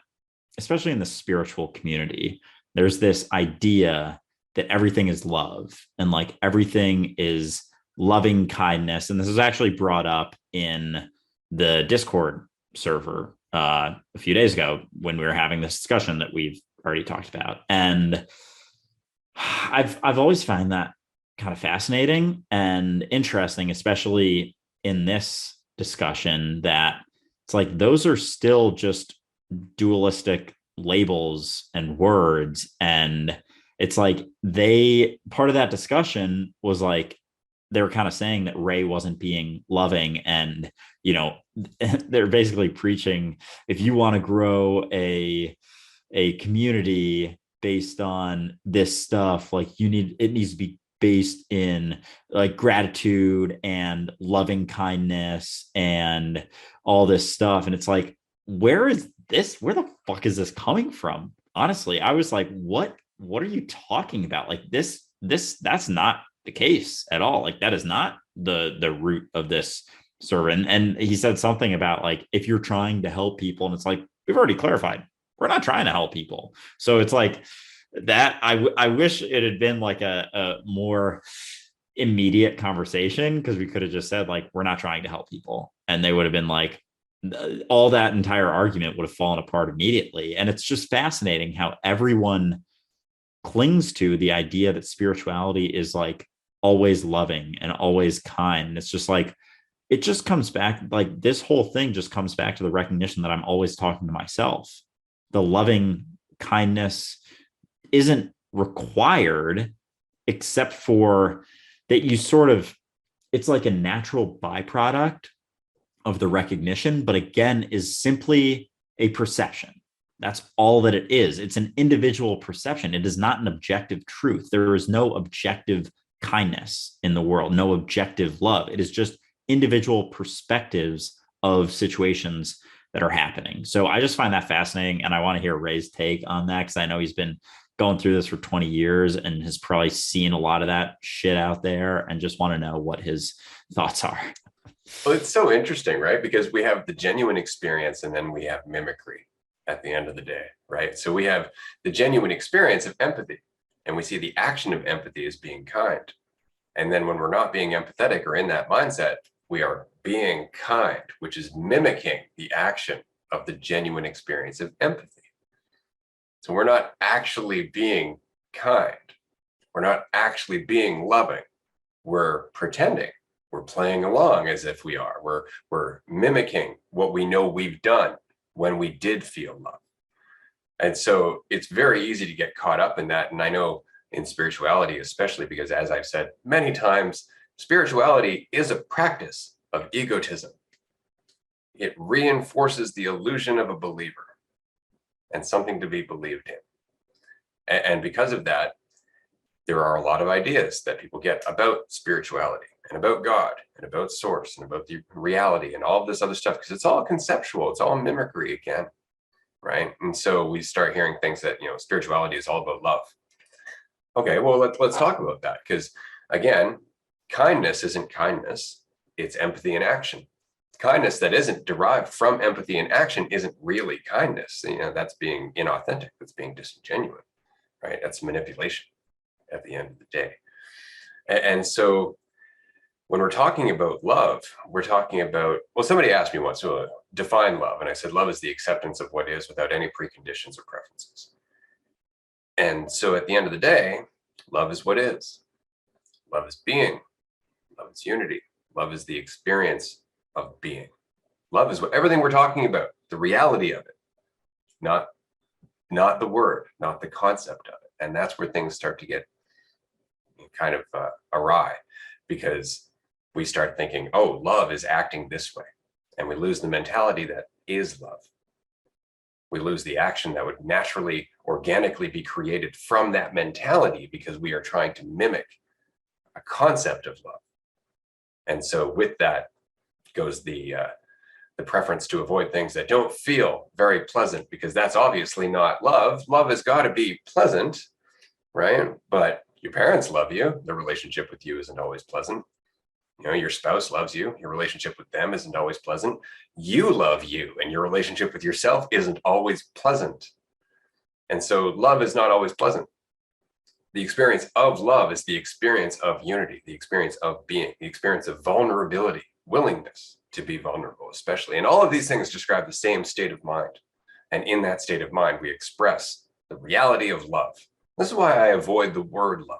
especially in the spiritual community, there's this idea that everything is love and like everything is loving kindness. And this was actually brought up in the Discord server a few days ago when we were having this discussion that we've already talked about. And I've always found that kind of fascinating and interesting, especially in this discussion, that it's like those are still just dualistic labels and words. And it's like part of that discussion was like, they were kind of saying that Ray wasn't being loving. And, you know, they're basically preaching, if you want to grow a community based on this stuff, like it needs to be based in like gratitude and loving kindness and all this stuff. And it's like, where the fuck is this coming from? Honestly, I was like, what are you talking about? Like that's not the case at all. Like that is not the root of this servant. And he said something about like, if you're trying to help people, and it's like, we've already clarified, we're not trying to help people. So it's like that. I wish it had been like a more immediate conversation, because we could have just said like, we're not trying to help people, and they would have been like, all that entire argument would have fallen apart immediately. And it's just fascinating how everyone clings to the idea that spirituality is like always loving and always kind. And it's just like, it just comes back, like this whole thing just comes back to the recognition that I'm always talking to myself. The loving kindness isn't required, except for that you sort of, it's like a natural byproduct of the recognition, but again, is simply a perception. That's all that it is. It's an individual perception. It is not an objective truth. There is no objective kindness in the world, no objective love. It is just individual perspectives of situations that are happening. So I just find that fascinating. And I want to hear Ray's take on that, because I know he's been going through this for 20 years and has probably seen a lot of that shit out there, and just want to know what his thoughts are. Well, it's so interesting, right? Because we have the genuine experience and then we have mimicry at the end of the day, right? So we have the genuine experience of empathy, and we see the action of empathy as being kind. And then when we're not being empathetic or in that mindset, we are being kind, which is mimicking the action of the genuine experience of empathy. So we're not actually being kind. We're not actually being loving. We're pretending. We're playing along as if we are. We're mimicking what we know we've done when we did feel love. And so it's very easy to get caught up in that. And I know in spirituality, especially because, as I've said many times, spirituality is a practice of egotism. It reinforces the illusion of a believer and something to be believed in. And because of that, there are a lot of ideas that people get about spirituality and about God and about source and about the reality and all of this other stuff, because it's all conceptual. It's all mimicry again, right? And so we start hearing things that, spirituality is all about love. Okay, well, let's talk about that, because again, kindness isn't kindness. It's empathy in action. Kindness that isn't derived from empathy in action isn't really kindness. That's being inauthentic. That's being disingenuous, right? That's manipulation at the end of the day. And so when we're talking about love, we're talking about, well, somebody asked me once, so define love. And I said, love is the acceptance of what is without any preconditions or preferences. And so at the end of the day, love is what is. Love is being. Love is unity. Love is the experience of being. Love is what everything we're talking about, the reality of it, not the word, not the concept of it. And that's where things start to get kind of awry, because we start thinking, oh, love is acting this way. And we lose the mentality that is love. We lose the action that would naturally, organically be created from that mentality, because we are trying to mimic a concept of love. And so with that goes the preference to avoid things that don't feel very pleasant, because that's obviously not love. Love has got to be pleasant, right? But your parents love you. The relationship with you isn't always pleasant. Your spouse loves you. Your relationship with them isn't always pleasant. You love you, and your relationship with yourself isn't always pleasant. And so love is not always pleasant. The experience of love is the experience of unity, the experience of being, the experience of vulnerability, willingness to be vulnerable, especially. And all of these things describe the same state of mind. And in that state of mind, we express the reality of love. This is why I avoid the word love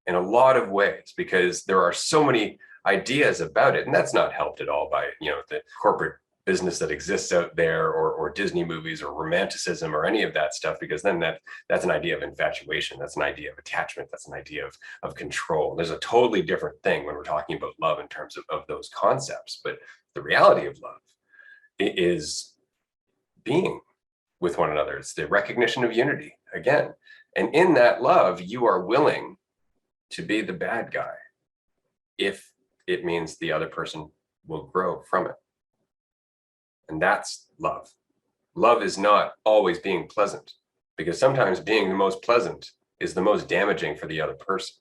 in a lot of ways, because there are so many ideas about it. And that's not helped at all by, the corporate business that exists out there, or Disney movies, or romanticism, or any of that stuff, because then that's an idea of infatuation. That's an idea of attachment. That's an idea of control. There's a totally different thing when we're talking about love in terms of those concepts. But the reality of love is being with one another. It's the recognition of unity again. And in that love, you are willing to be the bad guy if it means the other person will grow from it. And that's love. Love is not always being pleasant, because sometimes being the most pleasant is the most damaging for the other person.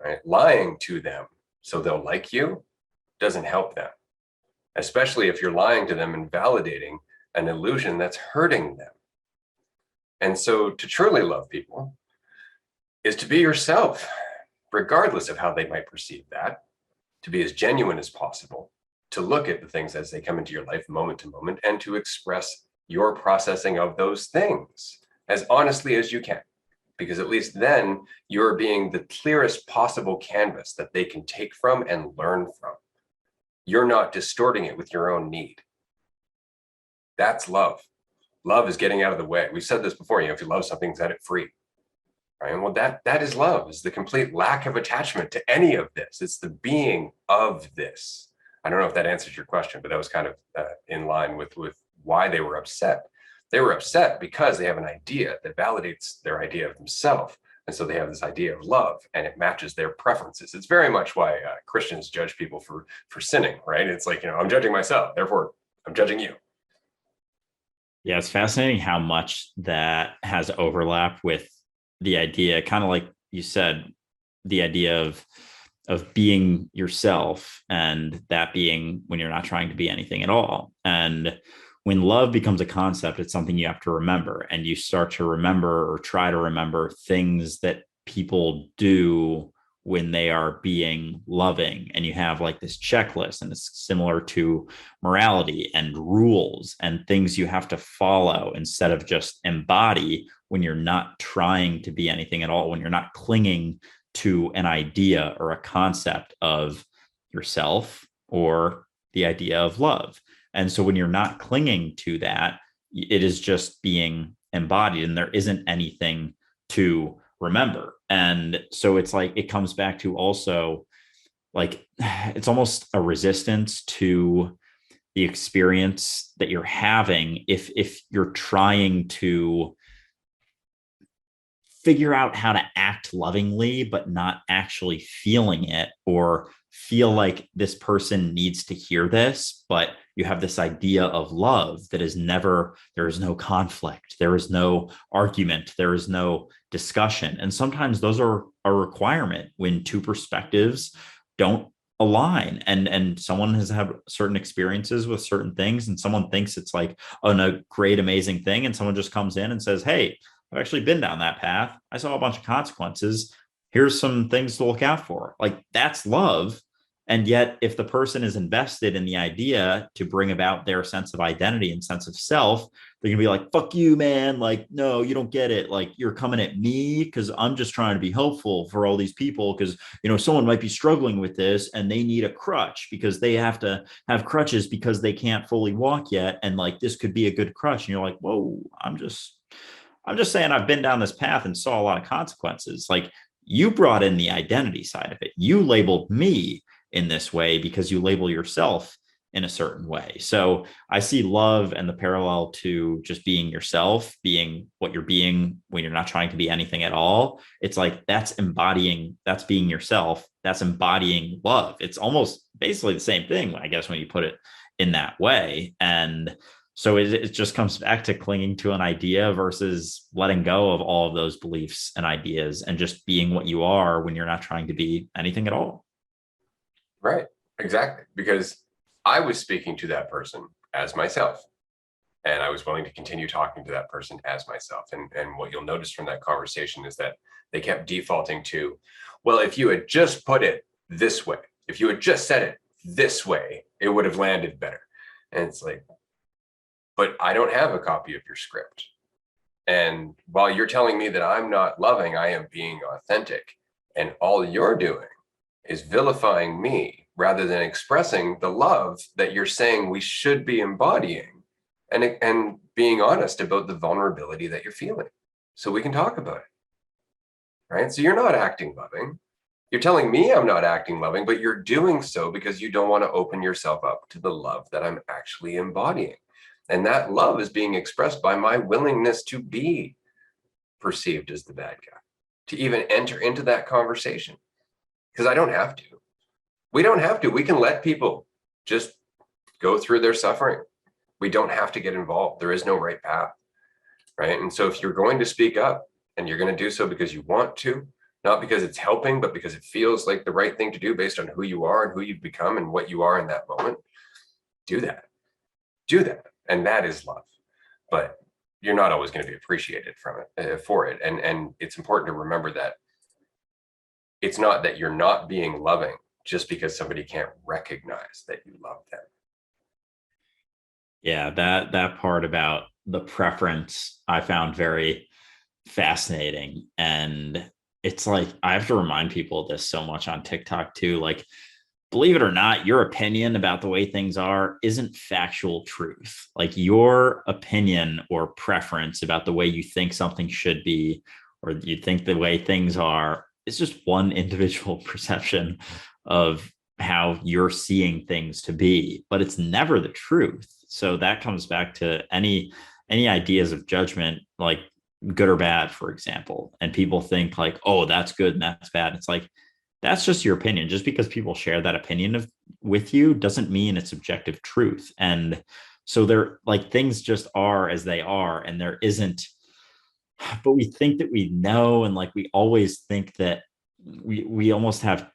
Right? Lying to them so they'll like you doesn't help them, especially if you're lying to them and validating an illusion that's hurting them. And so to truly love people is to be yourself, regardless of how they might perceive that, to be as genuine as possible, to look at the things as they come into your life moment to moment, and to express your processing of those things as honestly as you can. Because at least then you're being the clearest possible canvas that they can take from and learn from. You're not distorting it with your own need. That's love. Love is getting out of the way. We've said this before, if you love something, set it free. Right? And well, that is love, is the complete lack of attachment to any of this. It's the being of this. I don't know if that answers your question, but that was kind of in line with why they were upset. They were upset because they have an idea that validates their idea of themselves. And so they have this idea of love, and it matches their preferences. It's very much why Christians judge people for sinning, right? It's like, I'm judging myself, therefore I'm judging you. Yeah, it's fascinating how much that has overlap with the idea, kind of like you said, the idea of being yourself, and that being when you're not trying to be anything at all. And when love becomes a concept, it's something you have to remember, and you start to remember or try to remember things that people do when they are being loving. And you have like this checklist, and it's similar to morality and rules and things you have to follow instead of just embody when you're not trying to be anything at all, when you're not clinging to an idea or a concept of yourself or the idea of love. And so when you're not clinging to that, it is just being embodied, and there isn't anything to remember. And so it's like, it comes back to also like, it's almost a resistance to the experience that you're having if you're trying to figure out how to act lovingly, but not actually feeling it, or feel like this person needs to hear this, but you have this idea of love that is never, there is no conflict, there is no argument, there is no discussion. And sometimes those are a requirement when two perspectives don't align, and someone has had certain experiences with certain things, and someone thinks it's like a great, amazing thing, and someone just comes in and says, hey, I've actually been down that path. I saw a bunch of consequences. Here's some things to look out for. Like, that's love. And yet, if the person is invested in the idea to bring about their sense of identity and sense of self, they're going to be like, fuck you, man. Like, no, you don't get it. Like, you're coming at me because I'm just trying to be helpful for all these people, because, someone might be struggling with this and they need a crutch because they have to have crutches because they can't fully walk yet. And like, this could be a good crutch. And you're like, whoa, I'm just saying I've been down this path and saw a lot of consequences. Like, you brought in the identity side of it. You labeled me in this way because you label yourself in a certain way. So I see love and the parallel to just being yourself, being what you're being when you're not trying to be anything at all. It's like, that's being yourself. That's embodying love. It's almost basically the same thing, I guess, when you put it in that way. And so it just comes back to clinging to an idea versus letting go of all of those beliefs and ideas and just being what you are when you're not trying to be anything at all. Right, exactly. Because I was speaking to that person as myself, and I was willing to continue talking to that person as myself. And what you'll notice from that conversation is that they kept defaulting to, well, if you had just put it this way, if you had just said it this way, it would have landed better. And it's like, but I don't have a copy of your script. And while you're telling me that I'm not loving, I am being authentic. And all you're doing is vilifying me rather than expressing the love that you're saying we should be embodying, and being honest about the vulnerability that you're feeling so we can talk about it. Right? So you're not acting loving. You're telling me I'm not acting loving, but you're doing so because you don't want to open yourself up to the love that I'm actually embodying. And that love is being expressed by my willingness to be perceived as the bad guy. to even enter into that conversation, because I don't have to. We don't have to. We can let people just go through their suffering. We don't have to get involved. There is no right path, right? And so if you're going to speak up, and you're going to do so because you want to, not because it's helping, but because it feels like the right thing to do based on who you are and who you've become and what you are in that moment, do that. Do that. And that is love. But you're not always going to be appreciated from it for it. And it's important to remember that it's not that you're not being loving just because somebody can't recognize that you love them. Yeah, that part about the preference I found very fascinating. And it's like I have to remind people of this so much on TikTok too. Like, believe it or not, your opinion about the way things are isn't factual truth. Like, your opinion or preference about the way you think something should be, or you think the way things are, is just one individual perception of how you're seeing things to be, but it's never the truth. So that comes back to any ideas of judgment, like good or bad, for example. And people think like, oh, that's good and that's bad. It's like, that's just your opinion. Just because people share that opinion with you doesn't mean it's objective truth. And so they're like, things just are as they are, and there isn't, but we think that we know, and like we always think that we almost have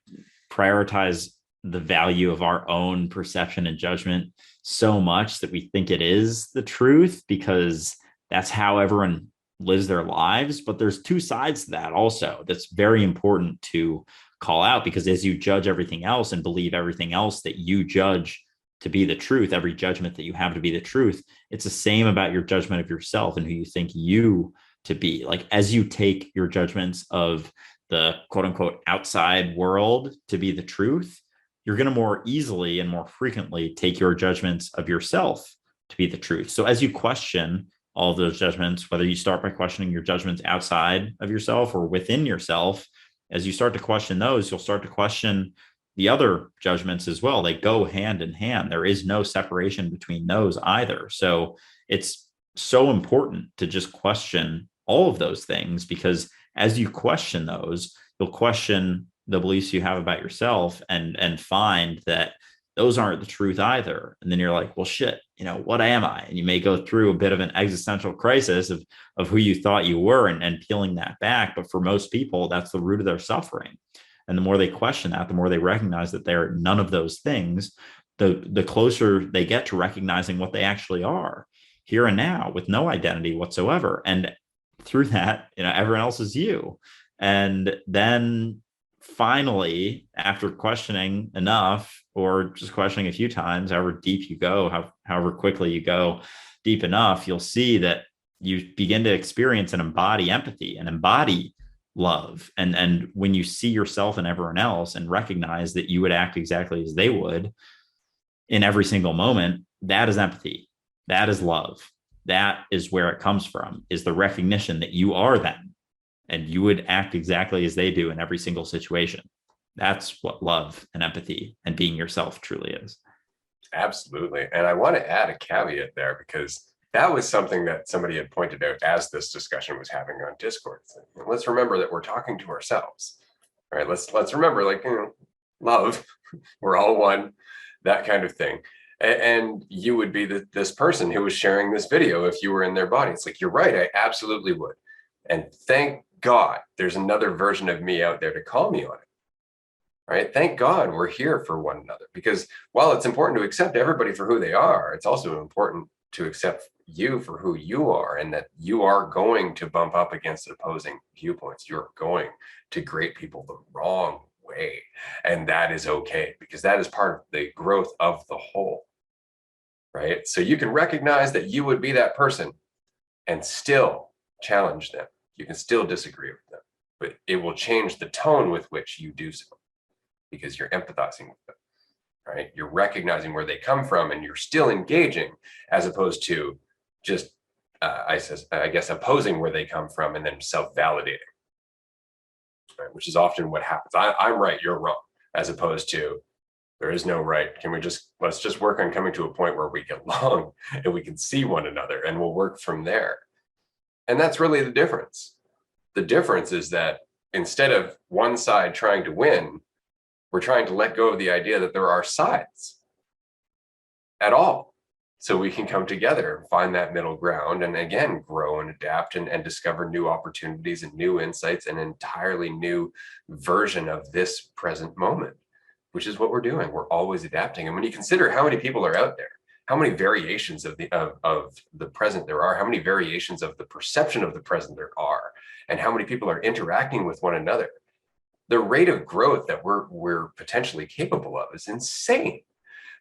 prioritize the value of our own perception and judgment so much that we think it is the truth because that's how everyone lives their lives. But there's two sides to that also. That's very important to call out, because as you judge everything else and believe everything else that you judge to be the truth, every judgment that you have to be the truth, it's the same about your judgment of yourself and who you think you to be. Like, as you take your judgments of the quote unquote outside world to be the truth, you're going to more easily and more frequently take your judgments of yourself to be the truth. So as you question all of those judgments, whether you start by questioning your judgments outside of yourself or within yourself, as you start to question those, you'll start to question the other judgments as well. They go hand in hand. There is no separation between those either. So it's so important to just question all of those things, because as you question those, you'll question the beliefs you have about yourself and find that those aren't the truth either. And then you're like, well, shit, what am I? And you may go through a bit of an existential crisis of who you thought you were and peeling that back. But for most people, that's the root of their suffering. And the more they question that, the more they recognize that they're none of those things, the closer they get to recognizing what they actually are here and now with no identity whatsoever. And through that, everyone else is you. And then finally, after questioning enough, or just questioning a few times, however deep you go, however quickly you go deep enough, you'll see that you begin to experience and embody empathy and embody love. And when you see yourself and everyone else and recognize that you would act exactly as they would in every single moment, that is empathy. That is love. That is where it comes from, is the recognition that you are them and you would act exactly as they do in every single situation. That's what love and empathy and being yourself truly is. Absolutely. And I want to add a caveat there, because that was something that somebody had pointed out as this discussion was happening on Discord. So let's remember that we're talking to ourselves, right? Let's remember, like, love, we're all one, that kind of thing. And you would be this person who was sharing this video if you were in their body. It's like, you're right, I absolutely would. And thank God there's another version of me out there to call me on it. Right? Thank God we're here for one another, because while it's important to accept everybody for who they are, it's also important to accept you for who you are, and that you are going to bump up against opposing viewpoints. You're going to grade people the wrong way. And that is okay, because that is part of the growth of the whole. Right? So you can recognize that you would be that person and still challenge them. You can still disagree with them, but it will change the tone with which you do so, because you're empathizing with them, right? You're recognizing where they come from and you're still engaging, as opposed to just, I guess, opposing where they come from and then self-validating, right? Which is often what happens. I'm right, you're wrong, as opposed to there is no right. Let's just work on coming to a point where we get along and we can see one another, and we'll work from there. And that's really the difference. The difference is that instead of one side trying to win, we're trying to let go of the idea that there are sides at all. So we can come together and find that middle ground and again, grow and adapt and discover new opportunities and new insights, an entirely new version of this present moment, which is what we're doing. We're always adapting. And when you consider how many people are out there, how many variations of the present there are, how many variations of the perception of the present there are, and how many people are interacting with one another, the rate of growth that we're potentially capable of is insane.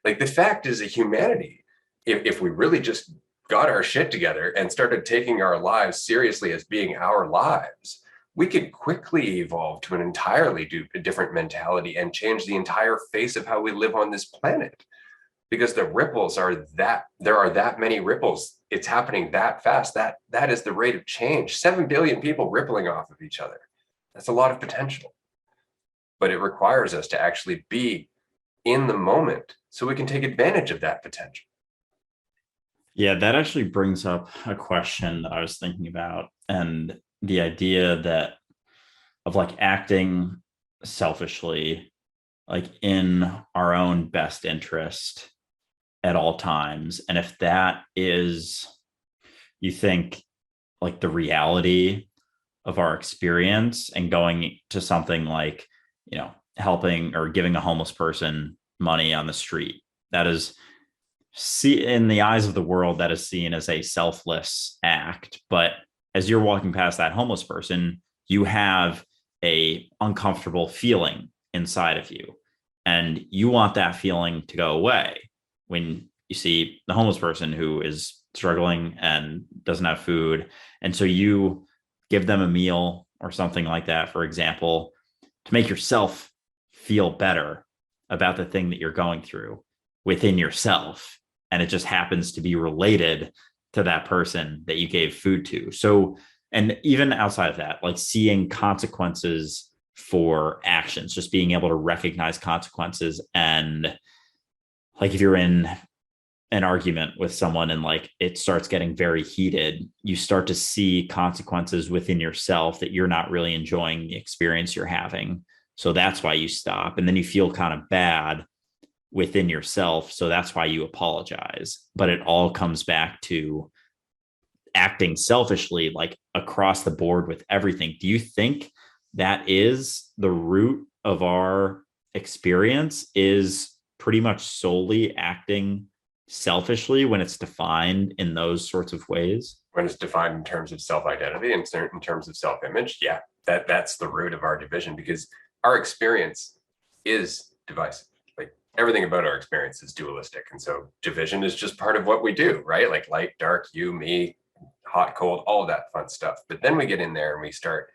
Like the fact is, that humanity, if we really just got our shit together and started taking our lives seriously as being our lives, we could quickly evolve to an entirely different mentality and change the entire face of how we live on this planet. Because the ripples are that, there are that many ripples. It's happening that fast. That is the rate of change. 7 billion people rippling off of each other. That's a lot of potential. But it requires us to actually be in the moment so we can take advantage of that potential. Yeah, that actually brings up a question that I was thinking about, and the idea that of like acting selfishly, like in our own best interest at all times. And if that is, you think, like the reality of our experience, and going to something like, helping or giving a homeless person money on the street, that is, see, in the eyes of the world, that is seen as a selfless act. But as you're walking past that homeless person, you have a uncomfortable feeling inside of you, and you want that feeling to go away when you see the homeless person who is struggling and doesn't have food. And so you give them a meal or something like that, for example, to make yourself feel better about the thing that you're going through within yourself. And it just happens to be related to that person that you gave food to. So, and even outside of that, like seeing consequences for actions, just being able to recognize consequences. And like if you're in an argument with someone and like it starts getting very heated, you start to see consequences within yourself that you're not really enjoying the experience you're having. So that's why you stop. And then you feel kind of bad within yourself. So that's why you apologize. But it all comes back to acting selfishly, like across the board with everything. Do you think that is the root of our experience, is pretty much solely acting selfishly when it's defined in those sorts of ways? When it's defined in terms of self-identity and in terms of self-image, yeah, that's the root of our division, because our experience is divisive. Like everything about our experience is dualistic. And so division is just part of what we do, right? Like light, dark, you, me, hot, cold, all of that fun stuff. But then we get in there and we start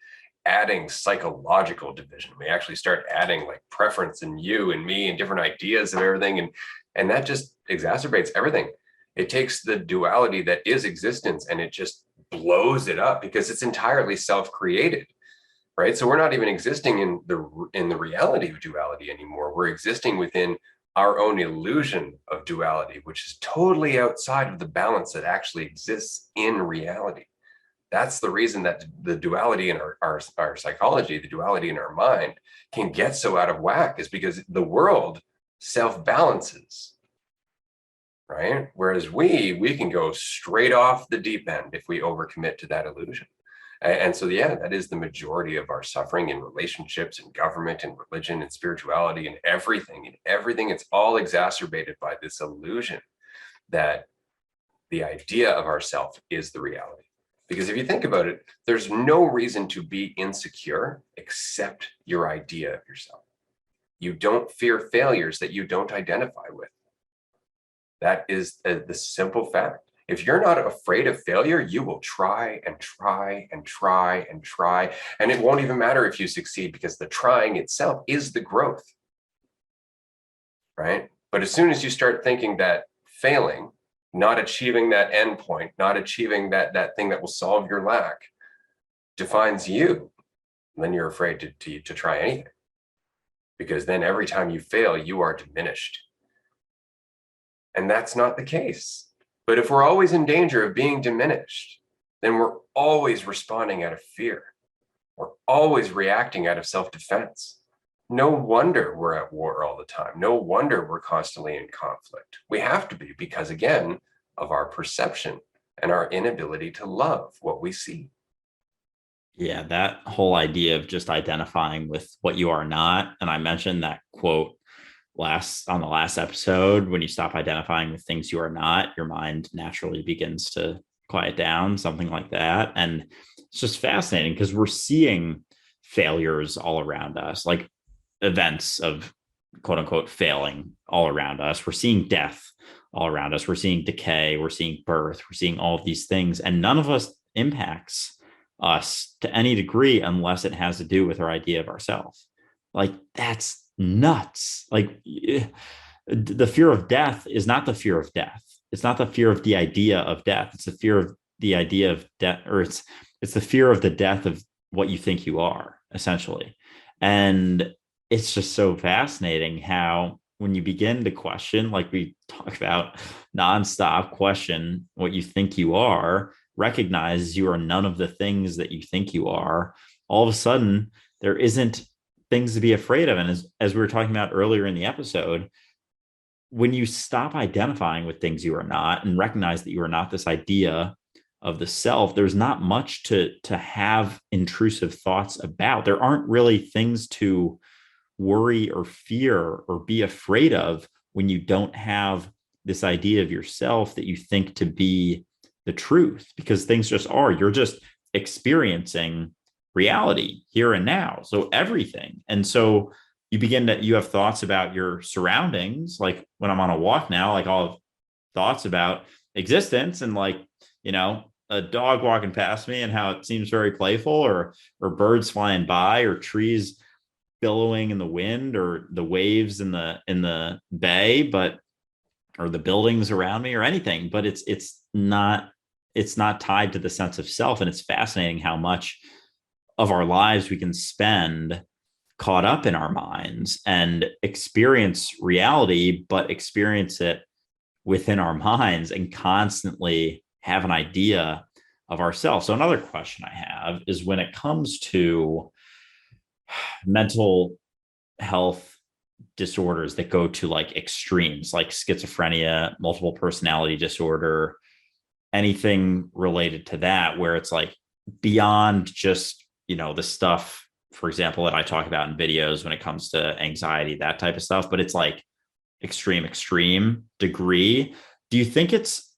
adding psychological division. We actually start adding like preference and you and me and different ideas of everything. And that just exacerbates everything. It takes the duality that is existence and it just blows it up because it's entirely self-created, right? So we're not even existing in the reality of duality anymore. We're existing within our own illusion of duality, which is totally outside of the balance that actually exists in reality. That's the reason that the duality in our psychology, the duality in our mind can get so out of whack, is because the world self-balances, right? Whereas we can go straight off the deep end if we overcommit to that illusion. And so, yeah, that is the majority of our suffering in relationships and government and religion and spirituality and everything. And everything, it's all exacerbated by this illusion that the idea of ourself is the reality. Because if you think about it, there's no reason to be insecure except your idea of yourself. You don't fear failures that you don't identify with. That is the simple fact. If you're not afraid of failure, you will try and try and try and try. And it won't even matter if you succeed, because the trying itself is the growth, right? But as soon as you start thinking that failing, not achieving that end point, not achieving that thing that will solve your lack defines you, then you're afraid to try anything. Because then every time you fail, you are diminished. And that's not the case. But if we're always in danger of being diminished, then we're always responding out of fear. We're always reacting out of self-defense. No wonder we're at war all the time. No wonder we're constantly in conflict. We have to be because, again, of our perception and our inability to love what we see. Yeah, that whole idea of just identifying with what you are not. And I mentioned that quote last on the last episode. When you stop identifying with things you are not, your mind naturally begins to quiet down, something like that. And it's just fascinating because we're seeing failures all around us, like events of quote unquote failing all around us. We're seeing death all around us. We're seeing decay. We're seeing birth. We're seeing all of these things. And none of us impacts us to any degree unless it has to do with our idea of ourselves. Like, that's nuts. Like, the fear of death is not the fear of death. It's not the fear of the idea of death. It's the fear of the idea of death, or it's the fear of the death of what you think you are, essentially. And it's just so fascinating how when you begin to question, like we talk about, nonstop question what you think you are, recognize you are none of the things that you think you are, all of a sudden there isn't things to be afraid of. And as we were talking about earlier in the episode, when you stop identifying with things you are not and recognize that you are not this idea of the self, there's not much to have intrusive thoughts about. There aren't really things to worry or fear or be afraid of when you don't have this idea of yourself that you think to be the truth, because things just are. You're just experiencing reality here and now. So everything. And so you have thoughts about your surroundings. Like when I'm on a walk now, like I'll have thoughts about existence and like, a dog walking past me and how it seems very playful, or birds flying by, or trees billowing in the wind, or the waves in the bay, but or the buildings around me, or anything. But it's not tied to the sense of self. And it's fascinating how much of our lives we can spend caught up in our minds and experience reality, but experience it within our minds and constantly have an idea of ourselves. So another question I have is, when it comes to mental health disorders that go to like extremes, like schizophrenia, multiple personality disorder, anything related to that, where it's like beyond just, the stuff, for example, that I talk about in videos when it comes to anxiety, that type of stuff, but it's like extreme degree. Do you think it's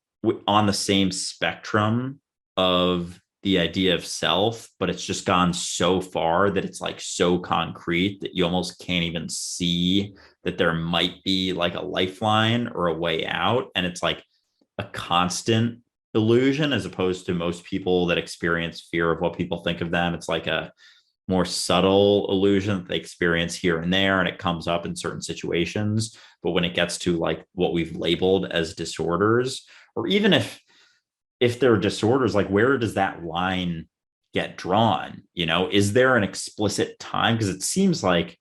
on the same spectrum of the idea of self, but it's just gone so far that it's like so concrete that you almost can't even see that there might be like a lifeline or a way out? And it's like a constant illusion, as opposed to most people that experience fear of what people think of them. It's like a more subtle illusion that they experience here and there, and it comes up in certain situations. But when it gets to like what we've labeled as disorders, or even if they're disorders, like where does that line get drawn? Is there an explicit time? Because it seems like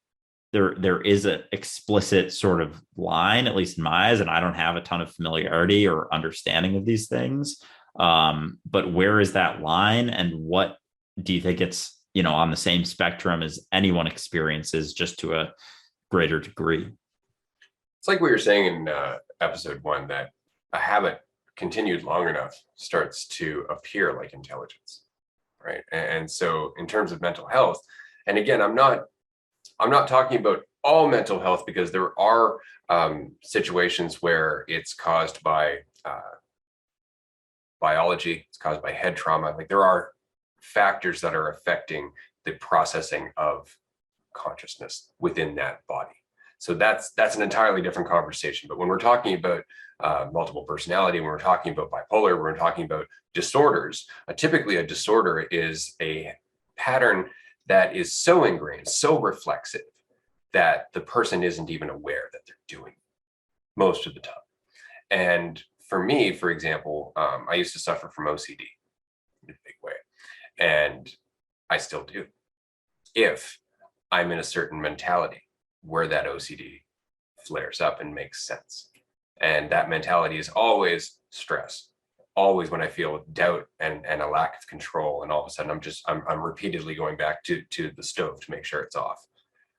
there is an explicit sort of line, at least in my eyes, and I don't have a ton of familiarity or understanding of these things. But where is that line, and what do you think it's, on the same spectrum as anyone experiences, just to a greater degree? It's like we were saying in episode 1, that a habit continued long enough starts to appear like intelligence, right? And so in terms of mental health, and again, I'm not talking about all mental health, because there are situations where it's caused by biology, it's caused by head trauma. Like there are factors that are affecting the processing of consciousness within that body. So that's an entirely different conversation. But when we're talking about multiple personality, when we're talking about bipolar, when we're talking about disorders, typically a disorder is a pattern that is so ingrained, so reflexive, that the person isn't even aware that they're doing most of the time. And for me, for example, I used to suffer from OCD in a big way, and I still do, if I'm in a certain mentality where that OCD flares up and makes sense. And that mentality is always stress, always when I feel doubt and a lack of control, and all of a sudden I'm repeatedly going back to the stove to make sure it's off,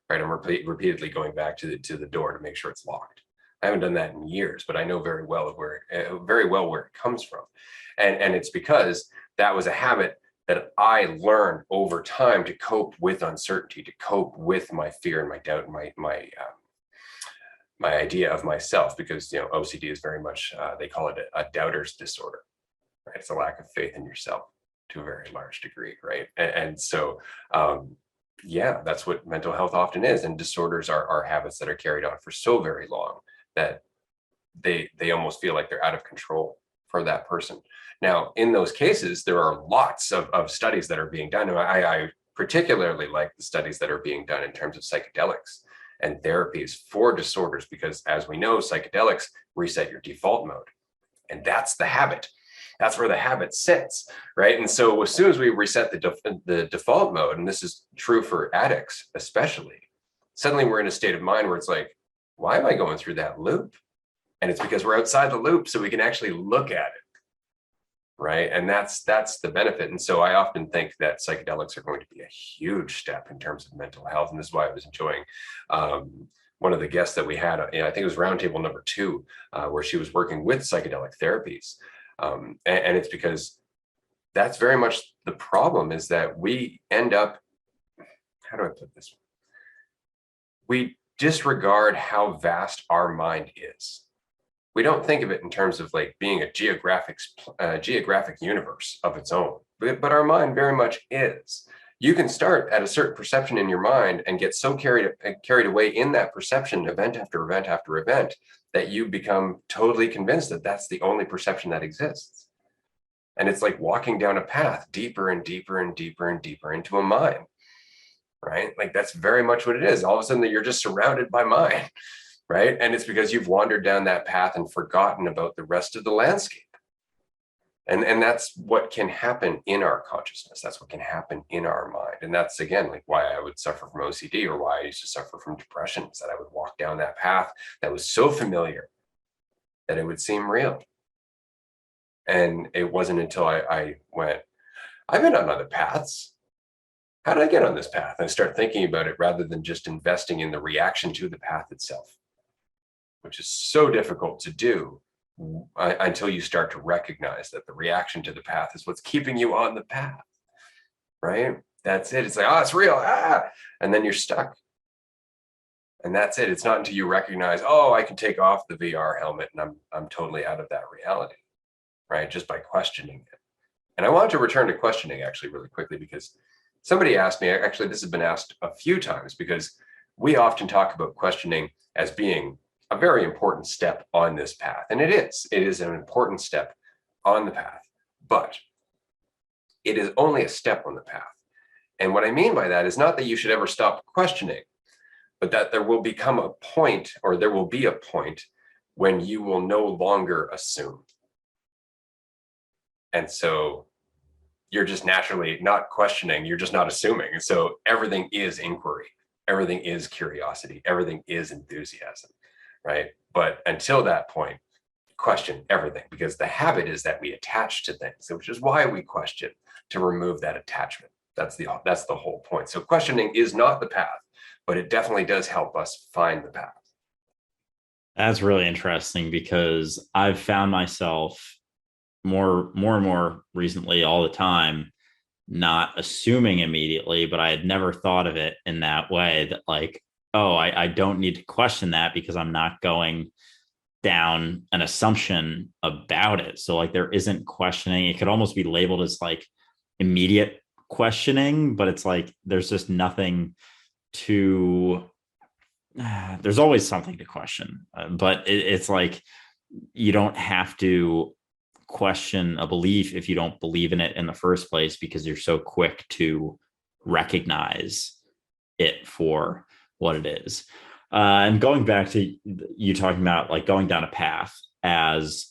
right? I'm repeatedly going back to the door to make sure it's locked. I haven't done that in years, but I know very well where it comes from, and it's because that was a habit that I learned over time to cope with uncertainty, to cope with my fear and my doubt and my idea of myself, because OCD is very much they call it a doubter's disorder, right? It's a lack of faith in yourself to a very large degree, right? And so yeah, that's what mental health often is. And disorders are habits that are carried on for so very long that they almost feel like they're out of control for that person. Now, in those cases, there are lots of studies that are being done. And I particularly like the studies that are being done in terms of psychedelics and therapies for disorders, because as we know, psychedelics reset your default mode. And that's the habit. That's where the habit sits, right? And so as soon as we reset the default mode, and this is true for addicts especially, suddenly we're in a state of mind where it's like, why am I going through that loop? And it's because we're outside the loop, so we can actually look at it, right? And that's the benefit. And so I often think that psychedelics are going to be a huge step in terms of mental health. And this is why I was enjoying one of the guests that we had, I think it was roundtable number 2, where she was working with psychedelic therapies. And it's because that's very much the problem, is that we end up, how do I put this? We disregard how vast our mind is. We don't think of it in terms of like being a geographic universe of its own, but our mind very much is. You can start at a certain perception in your mind and get so carried away in that perception, event after event after event, that you become totally convinced that that's the only perception that exists. And it's like walking down a path deeper and deeper and deeper and deeper into a mine, right? Like that's very much what it is. All of a sudden you're just surrounded by mine, right? And it's because you've wandered down that path and forgotten about the rest of the landscape. And that's what can happen in our consciousness. That's what can happen in our mind. And that's, again, like why I would suffer from OCD, or why I used to suffer from depression, is that I would walk down that path that was so familiar that it would seem real. And it wasn't until I went, I've been on other paths. How did I get on this path? And I start thinking about it rather than just investing in the reaction to the path itself, which is so difficult to do until you start to recognize that the reaction to the path is what's keeping you on the path, right? That's it. It's like, oh, it's real. And then you're stuck. And that's it. It's not until you recognize, oh, I can take off the VR helmet and I'm totally out of that reality, right? Just by questioning it. And I want to return to questioning actually really quickly, because somebody asked me, actually, this has been asked a few times, because we often talk about questioning as being a very important step on this path. And it is an important step on the path, but it is only a step on the path. And what I mean by that is not that you should ever stop questioning, but that there will become a point, or there will be a point when you will no longer assume. And so you're just naturally not questioning, you're just not assuming. And so everything is inquiry, everything is curiosity, everything is enthusiasm, right? But until that point, question everything, because the habit is that we attach to things, which is why we question, to remove that attachment. That's the whole point. So questioning is not the path, but it definitely does help us find the path. That's really interesting, because I've found myself more and more recently, all the time, not assuming immediately, but I had never thought of it in that way, that like, oh, I don't need to question that because I'm not going down an assumption about it. So like there isn't questioning. It could almost be labeled as like immediate questioning, but it's like there's just nothing to, there's always something to question. But it's like you don't have to question a belief if you don't believe in it in the first place, because you're so quick to recognize it for what it is. And going back to you talking about like going down a path as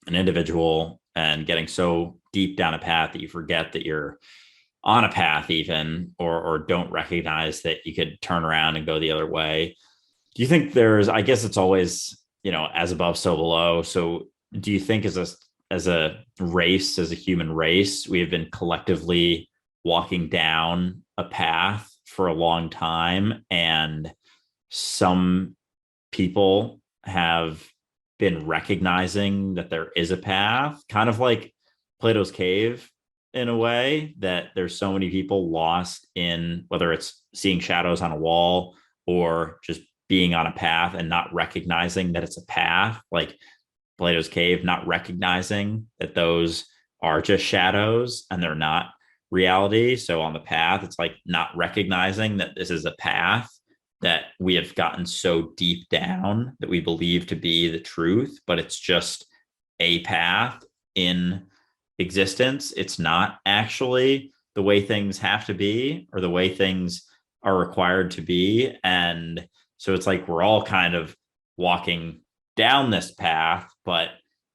an individual and getting so deep down a path that you forget that you're on a path even, or don't recognize that you could turn around and go the other way. Do you think there's, I guess it's always, as above, so below. So do you think as as a race, as a human race, we have been collectively walking down a path for a long time, and some people have been recognizing that there is a path, kind of like Plato's cave in a way, that there's so many people lost in whether it's seeing shadows on a wall or just being on a path and not recognizing that it's a path, like Plato's cave, not recognizing that those are just shadows and they're not reality. So on the path, it's like not recognizing that this is a path that we have gotten so deep down that we believe to be the truth, but it's just a path in existence. It's not actually the way things have to be or the way things are required to be. And so it's like we're all kind of walking down this path, but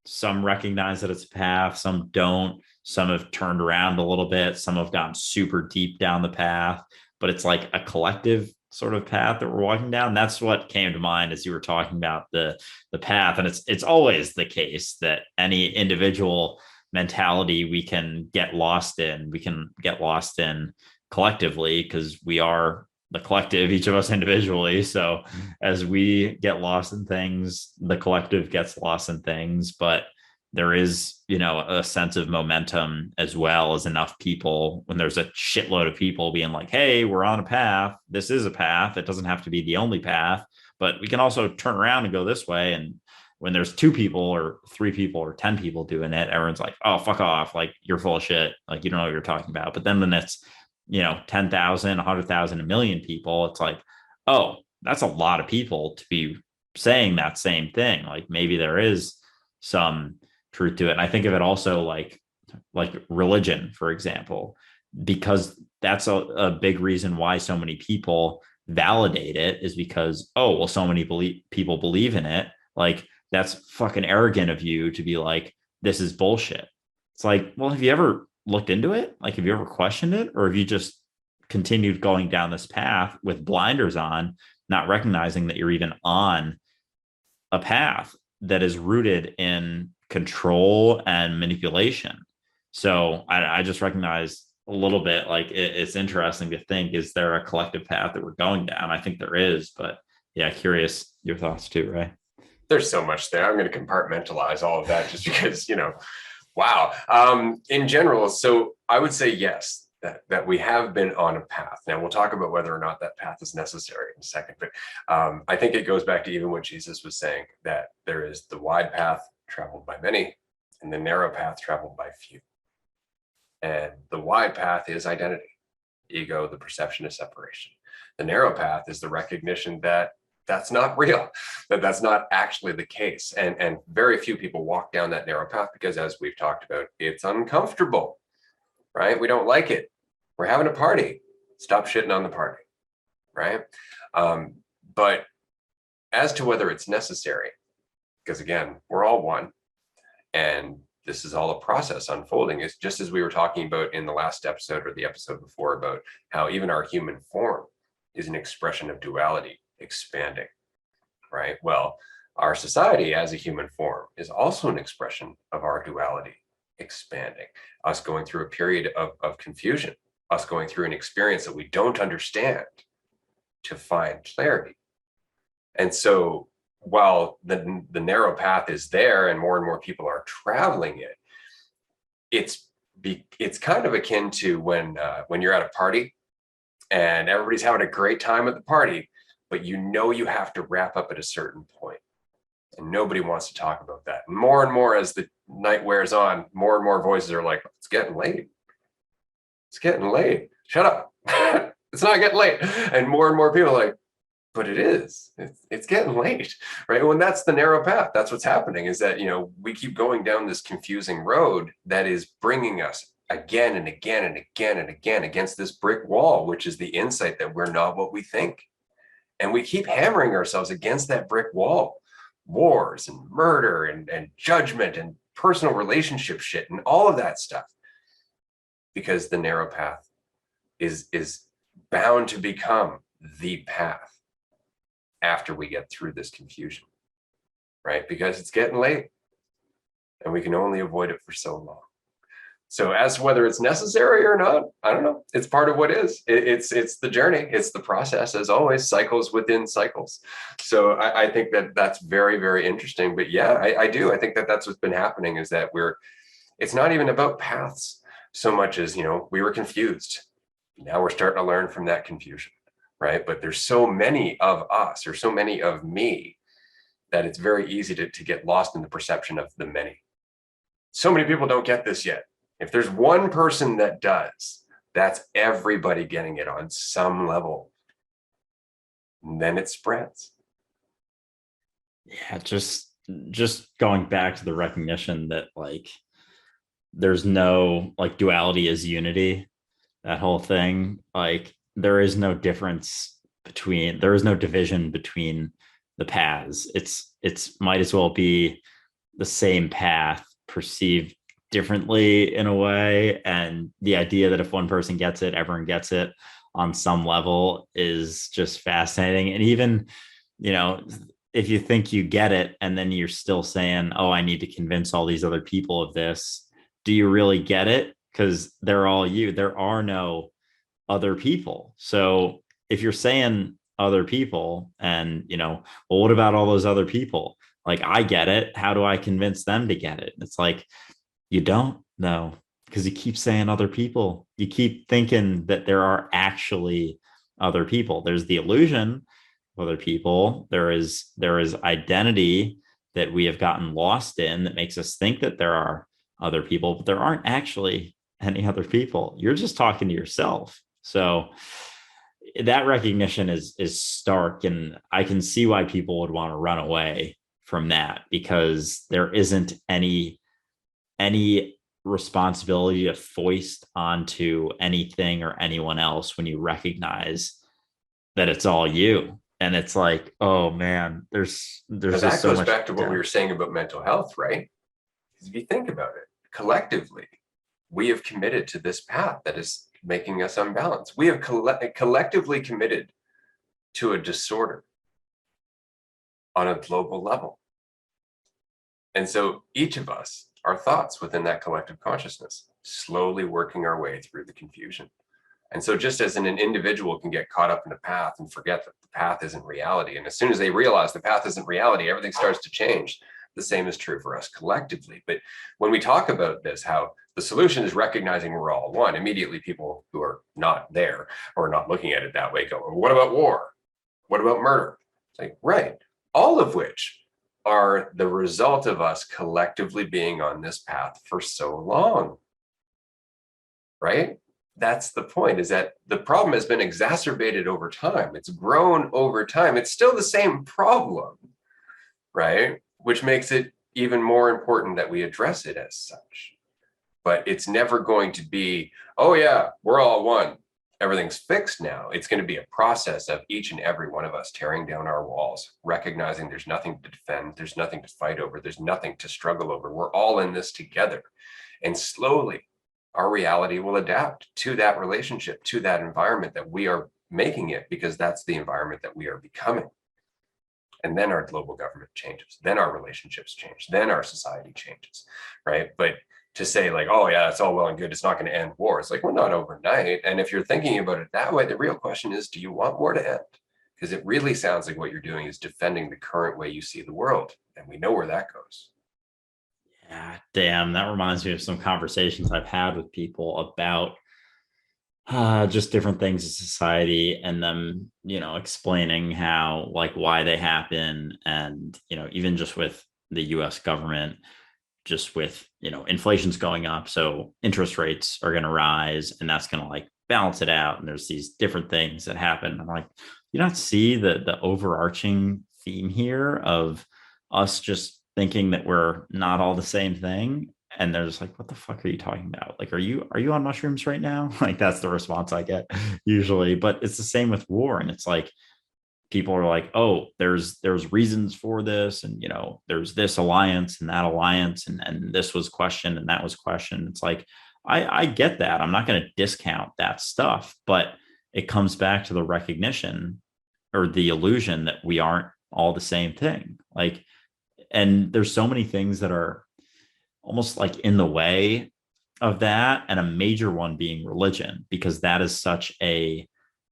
some recognize that it's a path, some don't. Some have turned around a little bit, some have gone super deep down the path, but it's like a collective sort of path that we're walking down. That's what came to mind as you were talking about the path. And it's always the case that any individual mentality we can get lost in, we can get lost in collectively, because we are the collective, each of us individually. So as we get lost in things, the collective gets lost in things. But there is, a sense of momentum as well, as enough people, when there's a shitload of people being like, hey, we're on a path. This is a path. It doesn't have to be the only path, but we can also turn around and go this way. And when there's 2 people or 3 people or 10 people doing it, everyone's like, oh, fuck off. Like, you're full of shit. Like, you don't know what you're talking about. But then when it's, 10,000, 100,000, a million people, it's like, oh, that's a lot of people to be saying that same thing. Like, maybe there is some truth to it. And I think of it also like religion, for example, because that's a big reason why so many people validate it, is because, oh, well, so many people believe in it. Like, that's fucking arrogant of you to be like, this is bullshit. It's like, well, have you ever looked into it? Like, have you ever questioned it? Or have you just continued going down this path with blinders on, not recognizing that you're even on a path that is rooted in control and manipulation? So I just recognize a little bit, like, it's interesting to think, is there a collective path that we're going down? I think there is, but yeah, curious your thoughts too, right? There's so much there. I'm going to compartmentalize all of that just because, wow. In general, so I would say yes, that we have been on a path. Now we'll talk about whether or not that path is necessary in a second, but I think it goes back to even what Jesus was saying, that there is the wide path traveled by many and the narrow path traveled by few. And the wide path is identity, ego, the perception of separation. The narrow path is the recognition that that's not real, that that's not actually the case. And very few people walk down that narrow path because, as we've talked about, it's uncomfortable, right? We don't like it. We're having a party. Stop shitting on the party, right? But as to whether it's necessary, because again, we're all one, and this is all a process unfolding. It's just as we were talking about in the last episode or the episode before, about how even our human form is an expression of duality expanding, right? Well, our society as a human form is also an expression of our duality expanding, us going through a period of confusion, us going through an experience that we don't understand to find clarity. And so while the narrow path is there and more people are traveling it, it's kind of akin to when you're at a party and everybody's having a great time at the party, but you have to wrap up at a certain point, and nobody wants to talk about that. And more as the night wears on, more and more voices are like, it's getting late. It's getting late. Shut up. It's not getting late. And more people are like, but it is. It's getting late, right? When that's the narrow path, that's what's happening, is that, we keep going down this confusing road that is bringing us again and again and again and again against this brick wall, which is the insight that we're not what we think. And we keep hammering ourselves against that brick wall. Wars and murder and judgment and personal relationship shit and all of that stuff. Because the narrow path is bound to become the path after we get through this confusion, right? Because it's getting late. and we can only avoid it for so long. So as to whether it's necessary or not, I don't know. It's part of what is. It's the journey. It's the process, as always, cycles within cycles. So I think that that's very, very interesting. But yeah, I do. I think that that's what's been happening, is that it's not even about paths so much as, we were confused. Now we're starting to learn from that confusion, right? But there's so many of us, or so many of me, that it's very easy to get lost in the perception of the many. So many people don't get this yet. If there's one person that does, that's everybody getting it on some level. And then it spreads. Yeah, just going back to the recognition that like there's no like duality is unity, that whole thing. Like there is no division between the paths. It's might as well be the same path perceived differently in a way. And the idea that if one person gets it, everyone gets it on some level is just fascinating. And even, if you think you get it and then you're still saying, oh, I need to convince all these other people of this, do you really get it? Because they're all you. There are no other people. So if you're saying other people and, well, what about all those other people? Like, I get it. How do I convince them to get it? It's like, you don't know, because you keep saying other people. You keep thinking that there are actually other people. There's the illusion of other people. There is identity that we have gotten lost in that makes us think that there are other people, but there aren't actually any other people. You're just talking to yourself. So that recognition is stark, and I can see why people would want to run away from that, because there isn't any responsibility to foist onto anything or anyone else when you recognize that it's all you. And it's like, oh man, there's just so much. That goes back to what we were saying about mental health, right? Because if you think about it, collectively, we have committed to this path that is making us unbalanced. We have collectively committed to a disorder on a global level. And so each of us, our thoughts within that collective consciousness, slowly working our way through the confusion. And so just as an individual can get caught up in the path and forget that the path isn't reality, and as soon as they realize the path isn't reality, everything starts to change. The same is true for us collectively. But when we talk about this, how the solution is recognizing we're all one, immediately people who are not there or not looking at it that way go, well, what about war? What about murder? It's like, right. All of which are the result of us collectively being on this path for so long, right? That's the point, is that the problem has been exacerbated over time. It's grown over time. It's still the same problem, right? Which makes it even more important that we address it as such. But it's never going to be, oh yeah, we're all one, everything's fixed now. It's going to be a process of each and every one of us tearing down our walls, recognizing there's nothing to defend, there's nothing to fight over, there's nothing to struggle over. We're all in this together. And slowly, our reality will adapt to that relationship, to that environment that we are making it, because that's the environment that we are becoming. And then our global government changes, then our relationships change, then our society changes, right? But to say like, oh yeah, it's all well and good, it's not going to end war. It's like, well, not overnight. And if you're thinking about it that way, the real question is, do you want war to end? Because it really sounds like what you're doing is defending the current way you see the world. And we know where that goes. Yeah, damn, that reminds me of some conversations I've had with people about just different things in society, and them, explaining how, like, why they happen. And, even just with the US government, just with, inflation's going up. So interest rates are going to rise, and that's going to like balance it out. And there's these different things that happen. I'm like, you not see the overarching theme here of us just thinking that we're not all the same thing. And they're just like, what the fuck are you talking about? Like, are you on mushrooms right now? Like, that's the response I get usually. But it's the same with war. And it's like, people are like, oh, there's reasons for this. And, there's this alliance and that alliance. And this was questioned and that was questioned. It's like, I get that. I'm not going to discount that stuff, but it comes back to the recognition or the illusion that we aren't all the same thing. Like, and there's so many things that are almost like in the way of that, and a major one being religion, because that is such a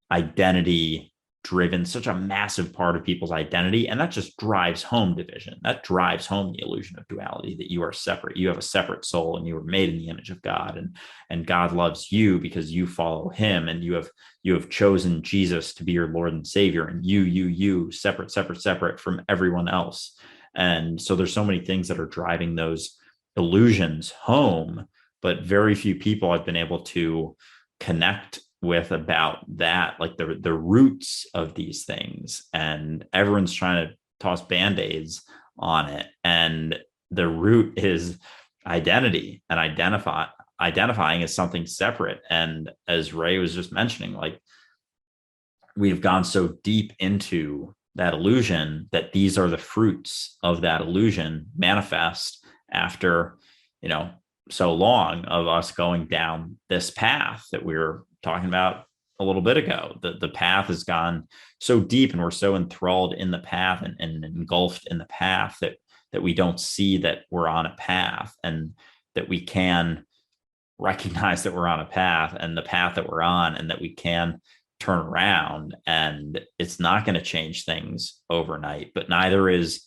identity driven, such a massive part of people's identity. And that just drives home division. That drives home the illusion of duality, that you are separate. You have a separate soul and you were made in the image of God. And God loves you because you follow him, and you have chosen Jesus to be your Lord and Savior. And you separate from everyone else. And so there's so many things that are driving those illusions home, but very few people have been able to connect with about that, like the roots of these things. And everyone's trying to toss band-aids on it, and the root is identity, and identifying as something separate. And as Ray was just mentioning, like, we've gone so deep into that illusion that these are the fruits of that illusion manifest after, so long of us going down this path that we were talking about a little bit ago. The path has gone so deep, and we're so enthralled in the path, and engulfed in the path, that we don't see that we're on a path, and that we can recognize that we're on a path, and the path that we're on, and that we can turn around. And it's not going to change things overnight, but neither is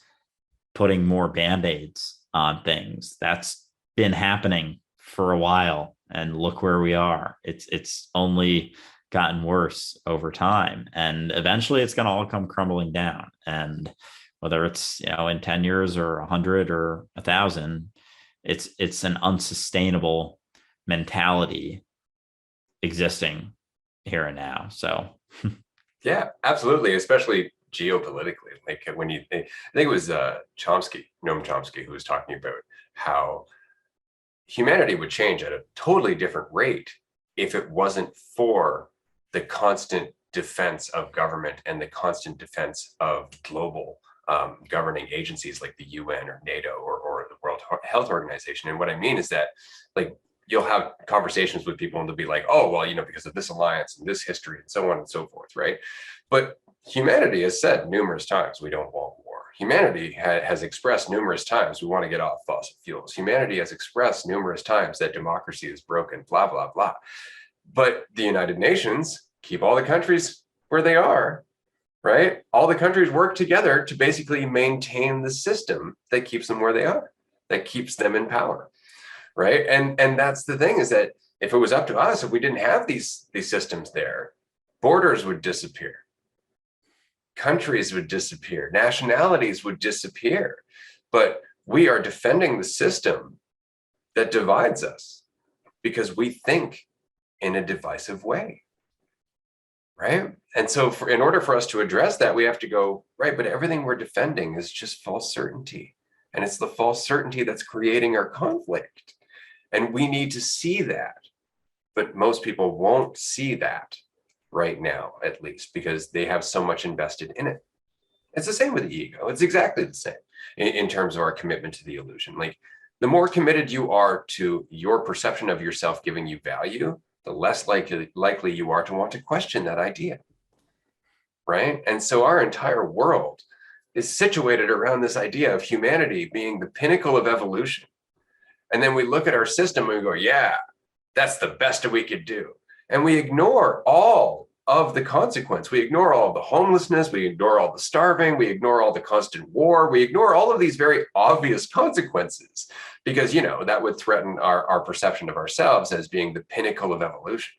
putting more band-aids on things. That's been happening for a while, and look where we are. It's only gotten worse over time, and eventually it's going to all come crumbling down. And whether it's, in 10 years or 100 or 1,000, it's an unsustainable mentality existing here and now. So Yeah, absolutely, especially geopolitically. Like when I think it was Chomsky, Noam Chomsky, who was talking about how humanity would change at a totally different rate if it wasn't for the constant defense of government and the constant defense of global governing agencies like the UN or NATO or the World Health Organization. And what I mean is that, like, you'll have conversations with people and they'll be like, oh, well, because of this alliance and this history and so on and so forth, right? But humanity has said numerous times, we don't want war. Humanity has expressed numerous times, we want to get off fossil fuels. Humanity has expressed numerous times that democracy is broken, blah, blah, blah. But the United Nations keep all the countries where they are, right? All the countries work together to basically maintain the system that keeps them where they are, that keeps them in power, right? And that's the thing, is that if it was up to us, if we didn't have these systems there, borders would disappear. Countries would disappear, nationalities would disappear. But we are defending the system that divides us because we think in a divisive way, right? And so in order for us to address that, we have to go, right, but everything we're defending is just false certainty. And it's the false certainty that's creating our conflict. And we need to see that. But most people won't see that right now, at least, because they have so much invested in it. It's the same with the ego. It's exactly the same in terms of our commitment to the illusion. Like, the more committed you are to your perception of yourself giving you value, the less likely you are to want to question that idea, right? And so our entire world is situated around this idea of humanity being the pinnacle of evolution. And then we look at our system and we go, yeah, that's the best we could do. And we ignore all of the consequence. We ignore all the homelessness. We ignore all the starving. We ignore all the constant war. We ignore all of these very obvious consequences because, that would threaten our perception of ourselves as being the pinnacle of evolution.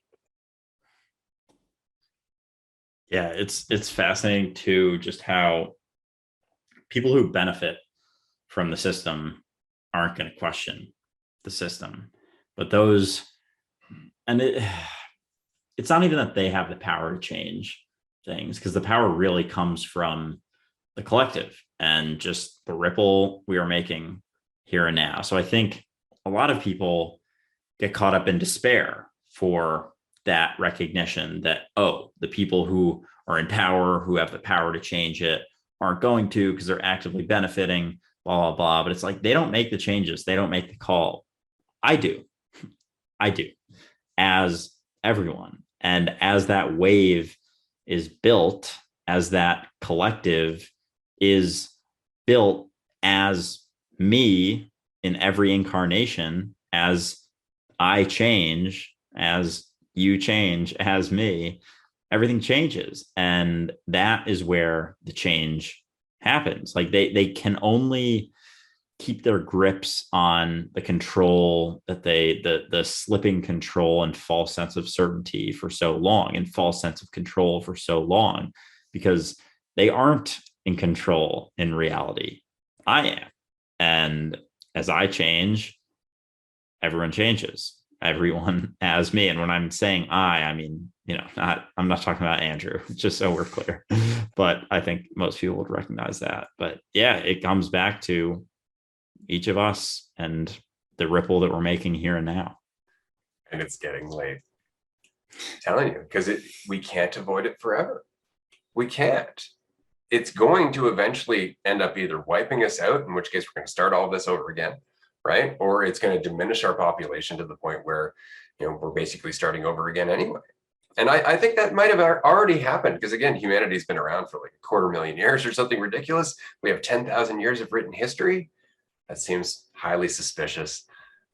yeah, it's fascinating too, just how people who benefit from the system aren't going to question the system, but those, and it's not even that they have the power to change things, because the power really comes from the collective and just the ripple we are making here and now. So I think a lot of people get caught up in despair for that recognition that, oh, the people who are in power, who have the power to change it, aren't going to, because they're actively benefiting, blah, blah, blah. But it's like, they don't make the changes. They don't make the call. I do. As everyone. And as that wave is built, as that collective is built, as me in every incarnation, as I change, as you change, as me, everything changes. And that is where the change happens. Like they can only keep their grips on the control that the slipping control and false sense of certainty for so long, and false sense of control for so long, because they aren't in control in reality. I am. And as I change, everyone changes. Everyone as me. And when I'm saying I mean, I'm not talking about Andrew, just so we're clear. But I think most people would recognize that. But yeah, it comes back to each of us and the ripple that we're making here and now. And it's getting late. I'm telling you, because we can't avoid it forever. We can't. It's going to eventually end up either wiping us out, in which case we're going to start all this over again, right? Or it's going to diminish our population to the point where, we're basically starting over again anyway. And I think that might have already happened, because again, humanity's been around for like 250,000 years or something ridiculous. We have 10,000 years of written history. That seems highly suspicious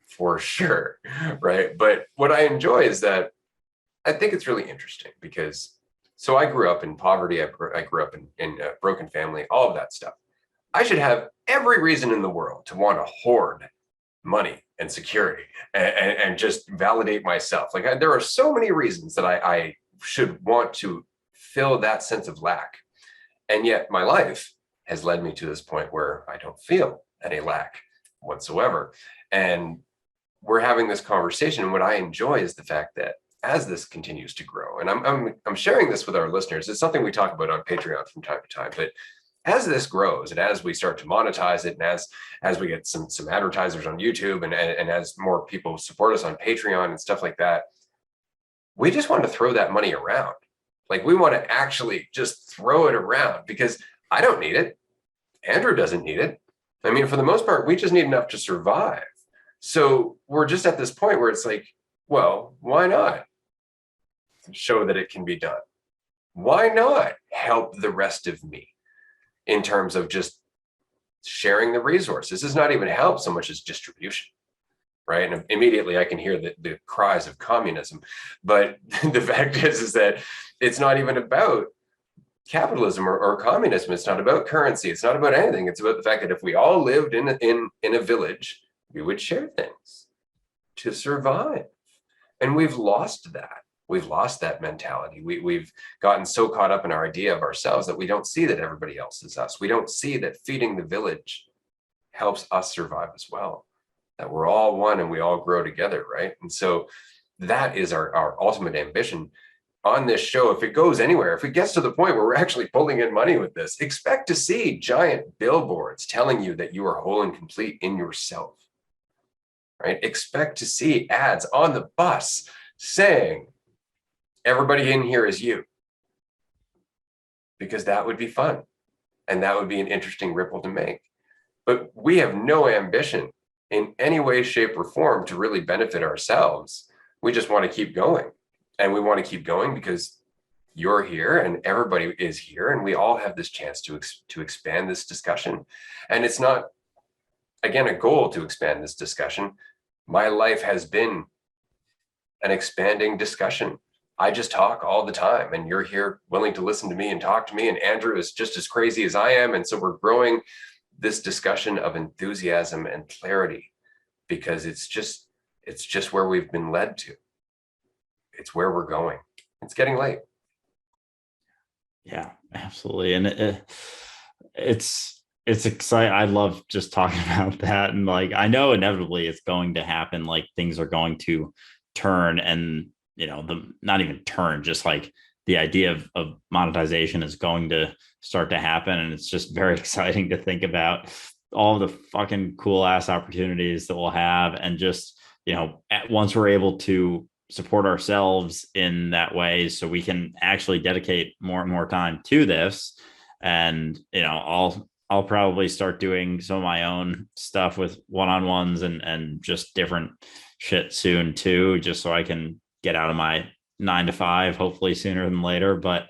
for sure, right? But what I enjoy is that I think it's really interesting because, so I grew up in poverty. I grew up in a broken family, all of that stuff. I should have every reason in the world to want to hoard money and security and just validate myself. Like there are so many reasons that I should want to fill that sense of lack. And yet my life has led me to this point where I don't feel any lack whatsoever. And we're having this conversation. And what I enjoy is the fact that as this continues to grow, and I'm sharing this with our listeners, it's something we talk about on Patreon from time to time, but as this grows and as we start to monetize it, and as we get some advertisers on YouTube and as more people support us on Patreon and stuff like that, we just want to throw that money around. Like we want to actually just throw it around, because I don't need it. Andrew doesn't need it. I mean, for the most part, we just need enough to survive. So we're just at this point where it's like, well, why not show that it can be done? Why not help the rest of me in terms of just sharing the resources? This is not even help so much as distribution, right? And immediately I can hear the cries of communism. But the fact is that it's not even about capitalism or communism. It's not about currency. It's not about anything. It's about the fact that if we all lived in a village, we would share things to survive. And we've lost that. We've lost that mentality. We've gotten so caught up in our idea of ourselves that we don't see that everybody else is us. We don't see that feeding the village helps us survive as well, that we're all one and we all grow together, right? And so that is our ultimate ambition on this show. If it goes anywhere, if it gets to the point where we're actually pulling in money with this, expect to see giant billboards telling you that you are whole and complete in yourself, right? Expect to see ads on the bus saying, everybody in here is you, because that would be fun. And that would be an interesting ripple to make. But we have no ambition in any way, shape, or form to really benefit ourselves. We just want to keep going. And we want to keep going because you're here and everybody is here. And we all have this chance to expand this discussion. And it's not, again, a goal to expand this discussion. My life has been an expanding discussion. I just talk all the time, and you're here willing to listen to me and talk to me. And Andrew is just as crazy as I am. And so we're growing this discussion of enthusiasm and clarity, because it's just where we've been led to. It's where we're going. It's getting late. Yeah, absolutely. And it's exciting. I love just talking about that. And like, I know inevitably it's going to happen. Like things are going to turn, and not even turn, just like the idea of monetization is going to start to happen. And it's just very exciting to think about all the fucking cool ass opportunities that we'll have. And just, once we're able to support ourselves in that way, so we can actually dedicate more and more time to this. And, I'll probably start doing some of my own stuff with one-on-ones and just different shit soon too, just so I can get out of my 9 to 5, hopefully sooner than later. But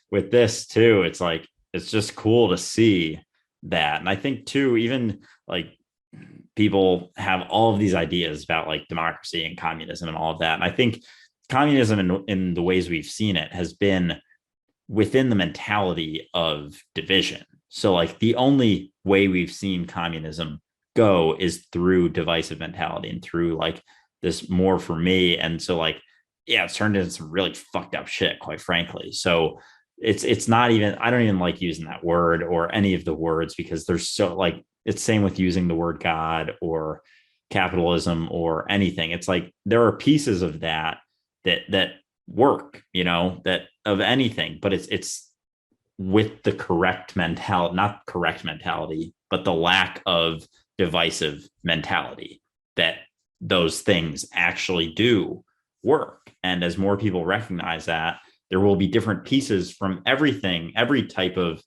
with this too, it's like, it's just cool to see that. And I think too, even like people have all of these ideas about like democracy and communism and all of that. And I think communism in the ways we've seen it has been within the mentality of division. So like the only way we've seen communism go is through divisive mentality and through like this more for me. And so like, yeah, it's turned into some really fucked up shit, quite frankly. So it's not even, I don't even like using that word or any of the words because there's so like it's same with using the word God or capitalism or anything. It's like there are pieces of that work, that of anything, but it's with the correct mentality, not correct mentality, but the lack of divisive mentality that those things actually do work. And as more people recognize that, there will be different pieces from everything, every type of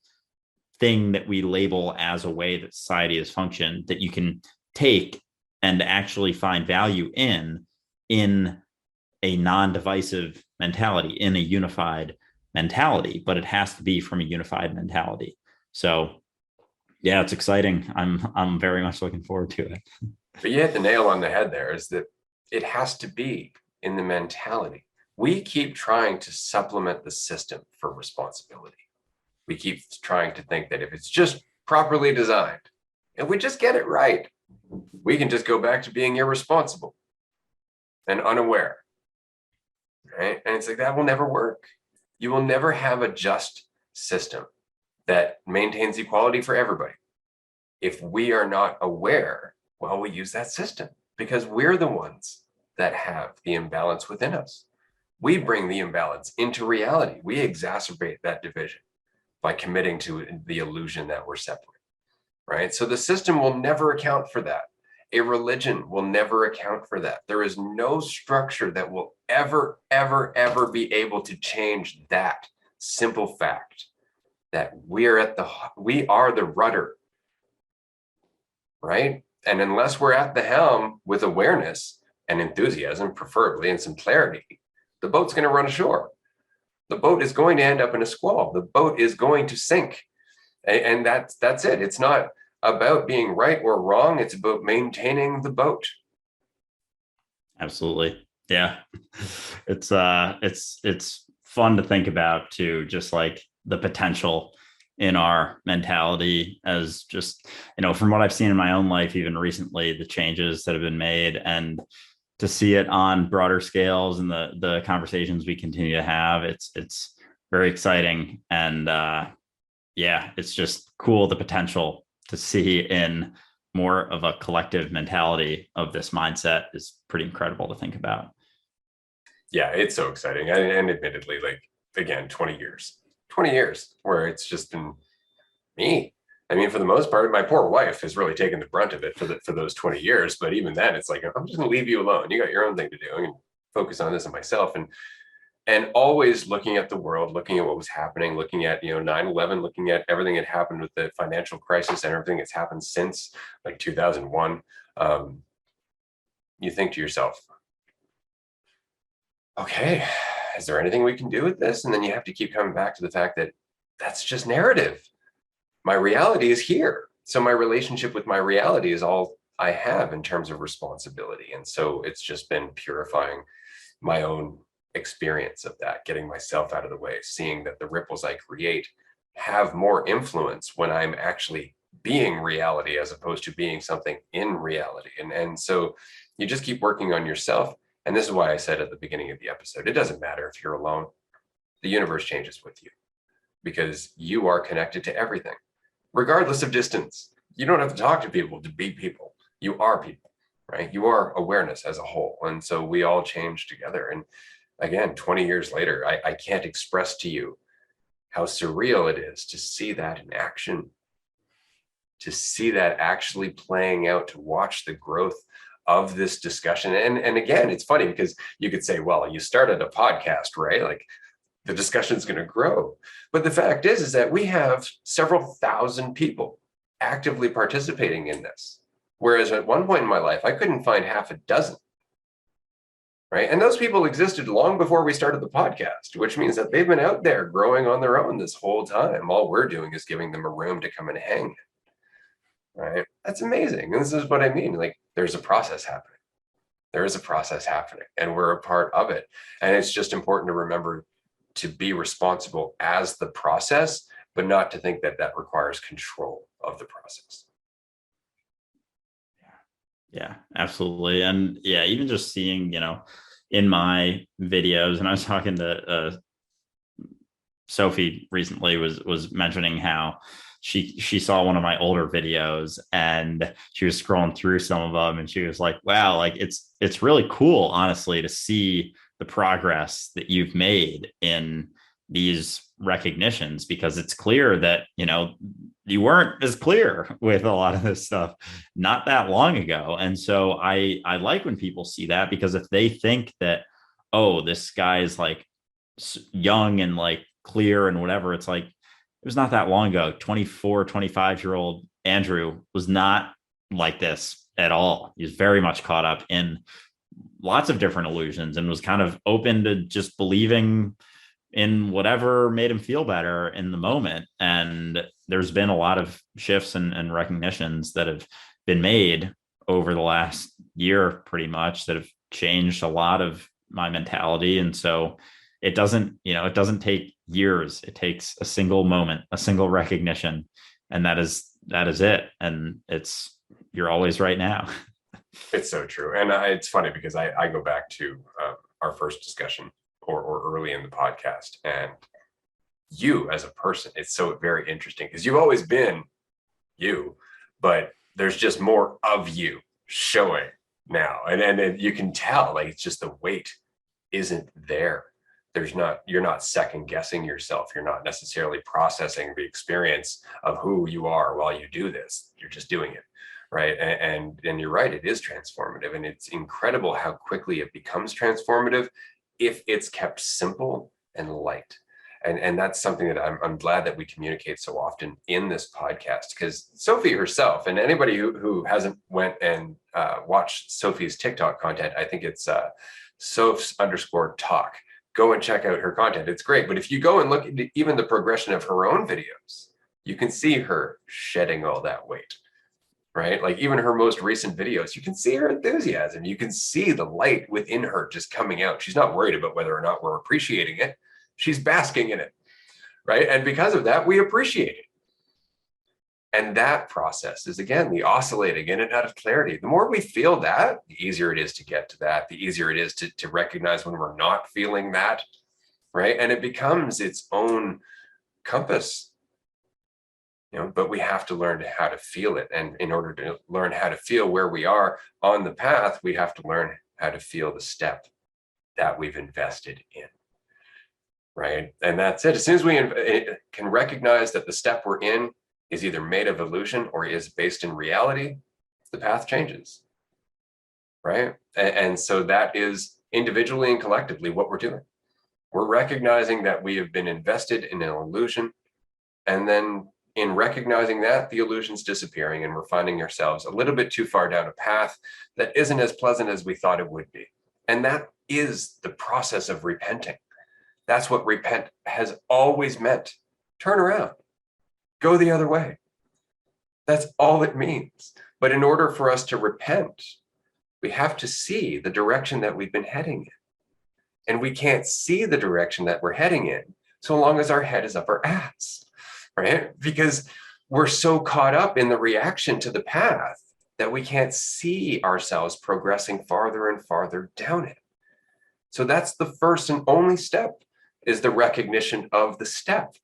thing that we label as a way that society has functioned that you can take and actually find value in a non-divisive mentality, in a unified mentality, but it has to be from a unified mentality. So yeah, it's exciting. I'm very much looking forward to it. But you hit the nail on the head there, is that it has to be in the mentality. We keep trying to supplement the system for responsibility. We keep trying to think that if it's just properly designed, if we just get it right, we can just go back to being irresponsible and unaware. Right? And it's like, that will never work. You will never have a just system that maintains equality for everybody. If we are not aware, well, we use that system because we're the ones that have the imbalance within us. We bring the imbalance into reality. We exacerbate that division by committing to the illusion that we're separate, right? So the system will never account for that. A religion will never account for that. There is no structure that will ever, ever, ever be able to change that simple fact that we are the rudder, right? And unless we're at the helm with awareness and enthusiasm, preferably, and some clarity, the boat's going to run ashore. The boat is going to end up in a squall. The boat is going to sink. And that's it. It's not about being right or wrong. It's about maintaining the boat. Absolutely. Yeah. It's fun to think about too, just like the potential in our mentality as just, from what I've seen in my own life, even recently, the changes that have been made and to see it on broader scales and the conversations we continue to have, it's very exciting. And yeah, it's just cool, the potential to see in more of a collective mentality of this mindset is pretty incredible to think about. Yeah, it's so exciting. And admittedly, like, again, 20 years where it's just been me. I mean, for the most part, my poor wife has really taken the brunt of it for those 20 years. But even then, it's like, I'm just going to leave you alone. You got your own thing to do. I'm going to focus on this and myself. And always looking at the world, looking at what was happening, looking at 9/11, looking at everything that happened with the financial crisis and everything that's happened since like 2001. You think to yourself, okay, is there anything we can do with this? And then you have to keep coming back to the fact that that's just narrative. My reality is here. So my relationship with my reality is all I have in terms of responsibility. And so it's just been purifying my own experience of that, getting myself out of the way, seeing that the ripples I create have more influence when I'm actually being reality as opposed to being something in reality. And so you just keep working on yourself. And this is why I said at the beginning of the episode, it doesn't matter if you're alone. The universe changes with you because you are connected to everything, regardless of distance. You don't have to talk to people to be people. You are people, right? You are awareness as a whole. And so we all change together. And again, 20 years later, I can't express to you how surreal it is to see that in action, to see that actually playing out, to watch the growth of this discussion. And again, it's funny because you could say, well, you started a podcast, right? Like the discussion is going to grow. But the fact is that we have several thousand people actively participating in this. Whereas at one point in my life, I couldn't find half a dozen. Right. And those people existed long before we started the podcast, which means that they've been out there growing on their own this whole time. All we're doing is giving them a room to come and hang. right? That's amazing. And this is what I mean. Like, there's a process happening. There is a process happening, and we're a part of it. And it's just important to remember to be responsible as the process, but not to think that that requires control of the process. Yeah, absolutely. And yeah, even just seeing, in my videos, and I was talking to Sophie recently was mentioning how she saw one of my older videos and she was scrolling through some of them and she was like, wow, like it's really cool, honestly, to see the progress that you've made in these recognitions, because it's clear that you weren't as clear with a lot of this stuff not that long ago. And so I like when people see that, because if they think that, oh, this guy is like young and like clear and whatever, it's like, it was not that long ago. 24, 25-year-old Andrew was not like this at all. He was very much caught up in lots of different illusions and was kind of open to just believing in whatever made him feel better in the moment. And there's been a lot of shifts and recognitions that have been made over the last year, pretty much, that have changed a lot of my mentality. And so it doesn't take years. It takes a single moment, a single recognition, and that is it. And you're always right now. It's so true. And it's funny because I go back to our first discussion, or early in the podcast, and you as a person, it's so very interesting because you've always been you, but there's just more of you showing now. And you can tell, like, it's just the weight isn't there. You're not second guessing yourself. You're not necessarily processing the experience of who you are while you do this. You're just doing it. Right. And you're right. It is transformative. And it's incredible how quickly it becomes transformative if it's kept simple and light. And that's something that I'm glad that we communicate so often in this podcast, because Sophie herself, and anybody who hasn't went and watched Sophie's TikTok content, I think it's Sophs_talk. Go and check out her content. It's great. But if you go and look at even the progression of her own videos, you can see her shedding all that weight, right? Like, even her most recent videos, you can see her enthusiasm. You can see the light within her just coming out. She's not worried about whether or not we're appreciating it. She's basking in it, right? And because of that, we appreciate it. And that process is, again, the oscillating in and out of clarity. The more we feel that, the easier it is to get to that, the easier it is to recognize when we're not feeling that, right? And it becomes its own compass, but we have to learn how to feel it. And in order to learn how to feel where we are on the path, we have to learn how to feel the step that we've invested in, right? And that's it. As soon as we can recognize that the step we're in is either made of illusion or is based in reality, the path changes, right? And so that is individually and collectively what we're doing. We're recognizing that we have been invested in an illusion, and then in recognizing that, the illusion's disappearing, and we're finding ourselves a little bit too far down a path that isn't as pleasant as we thought it would be. And that is the process of repenting. That's what repent has always meant. Turn around. Go the other way. That's all it means. But in order for us to repent, we have to see the direction that we've been heading in. And we can't see the direction that we're heading in so long as our head is up our ass, right? Because we're so caught up in the reaction to the path that we can't see ourselves progressing farther and farther down it. So that's the first and only step, is the recognition of the step.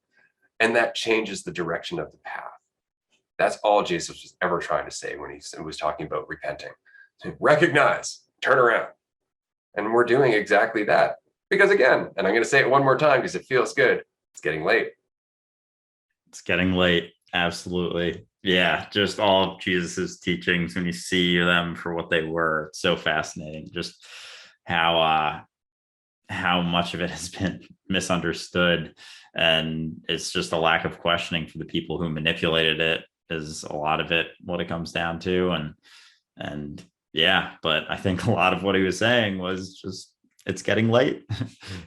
And that changes the direction of the path. That's all Jesus was ever trying to say when he was talking about repenting. To recognize, turn around. And we're doing exactly that. Because again, and I'm going to say it one more time because it feels good, it's getting late. It's getting late. Absolutely. Yeah. Just all of Jesus's teachings, when you see them for what they were, it's so fascinating. Just how much of it has been misunderstood, and it's just a lack of questioning for the people who manipulated it is a lot of it, what it comes down to. And yeah, but I think a lot of what he was saying was just, it's getting late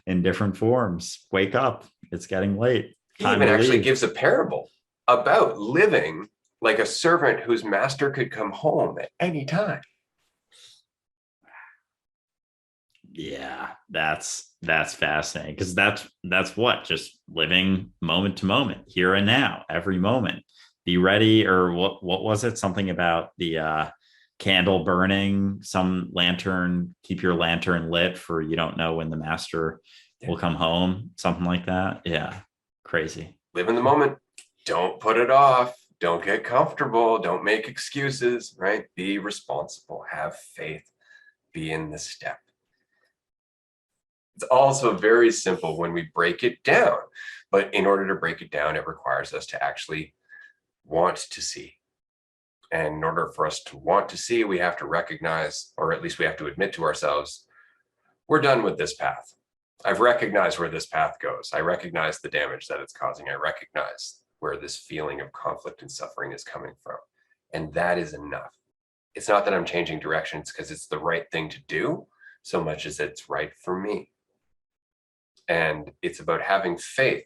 in different forms. Wake up, it's getting late. He even actually gives a parable about living like a servant whose master could come home at any time. Yeah, that's fascinating, because that's what, just living moment to moment, here and now, every moment. Be ready, or what was it? Something about the candle burning, some lantern, keep your lantern lit, for you don't know when the master will come home, something like that. Yeah, crazy. Live in the moment. Don't put it off. Don't get comfortable. Don't make excuses, right? Be responsible. Have faith. Be in the step. It's also very simple when we break it down. But in order to break it down, it requires us to actually want to see. And in order for us to want to see, we have to recognize, or at least we have to admit to ourselves, we're done with this path. I've recognized where this path goes. I recognize the damage that it's causing. I recognize where this feeling of conflict and suffering is coming from. And that is enough. It's not that I'm changing directions because it's the right thing to do, so much as it's right for me. And it's about having faith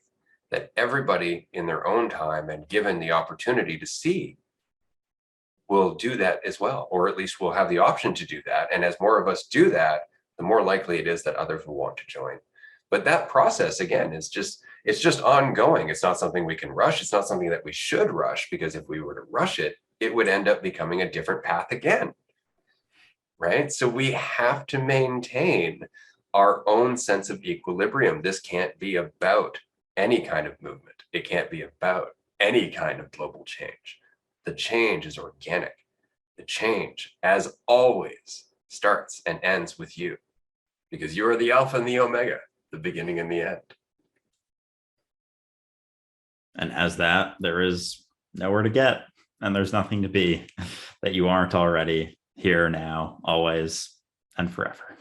that everybody in their own time and given the opportunity to see will do that as well, or at least will have the option to do that. And as more of us do that, the more likely it is that others will want to join. But that process, again, it's just ongoing. It's not something we can rush. It's not something that we should rush, because if we were to rush it, it would end up becoming a different path again, right? So we have to maintain our own sense of equilibrium. This can't be about any kind of movement. It can't be about any kind of global change. The change is organic. The change, as always, starts and ends with you, because you are the alpha and the omega, the beginning and the end. And as that, there is nowhere to get, and there's nothing to be that you aren't already, here, now, always, and forever.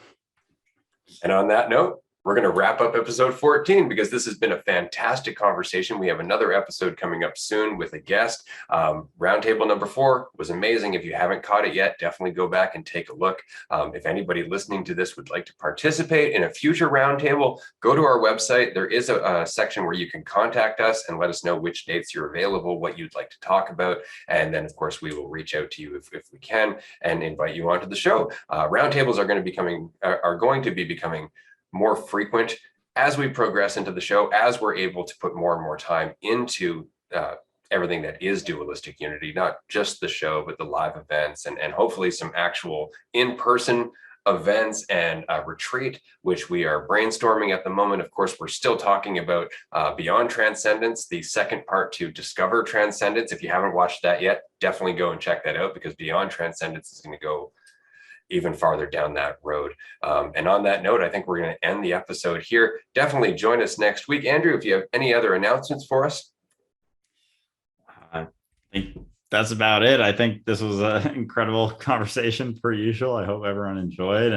And on that note, we're going to wrap up episode 14, because this has been a fantastic conversation. We have another episode coming up soon with a guest. Roundtable number 4 was amazing. If you haven't caught it yet, definitely go back and take a look. If anybody listening to this would like to participate in a future roundtable, go to our website. There is a section where you can contact us and let us know which dates you're available, what you'd like to talk about. And then, of course, we will reach out to you if we can and invite you onto the show. Roundtables are going to be becoming more frequent as we progress into the show, as we're able to put more and more time into everything that is dualistic unity, not just the show, but the live events and hopefully some actual in-person events and a retreat, which we are brainstorming at the moment. Of course, we're still talking about Beyond Transcendence, the second part to Discover Transcendence. If you haven't watched that yet, definitely go and check that out, because Beyond Transcendence is going to go even farther down that road. And on that note, I think we're going to end the episode here. Definitely join us next week. Andrew, if you have any other announcements for us. I think that's about it. I think this was an incredible conversation per usual. I hope everyone enjoyed.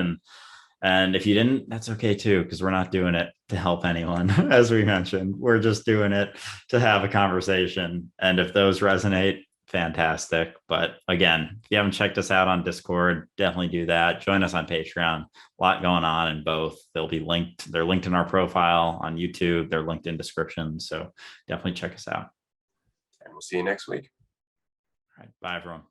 And if you didn't, that's okay too, because we're not doing it to help anyone. As we mentioned, we're just doing it to have a conversation. And if those resonate, fantastic. But again, if you haven't checked us out on Discord, definitely do that. Join us on Patreon. A lot going on in both. They'll be linked. They're linked in our profile on YouTube. They're linked in descriptions. So definitely check us out. And we'll see you next week. All right. Bye, everyone.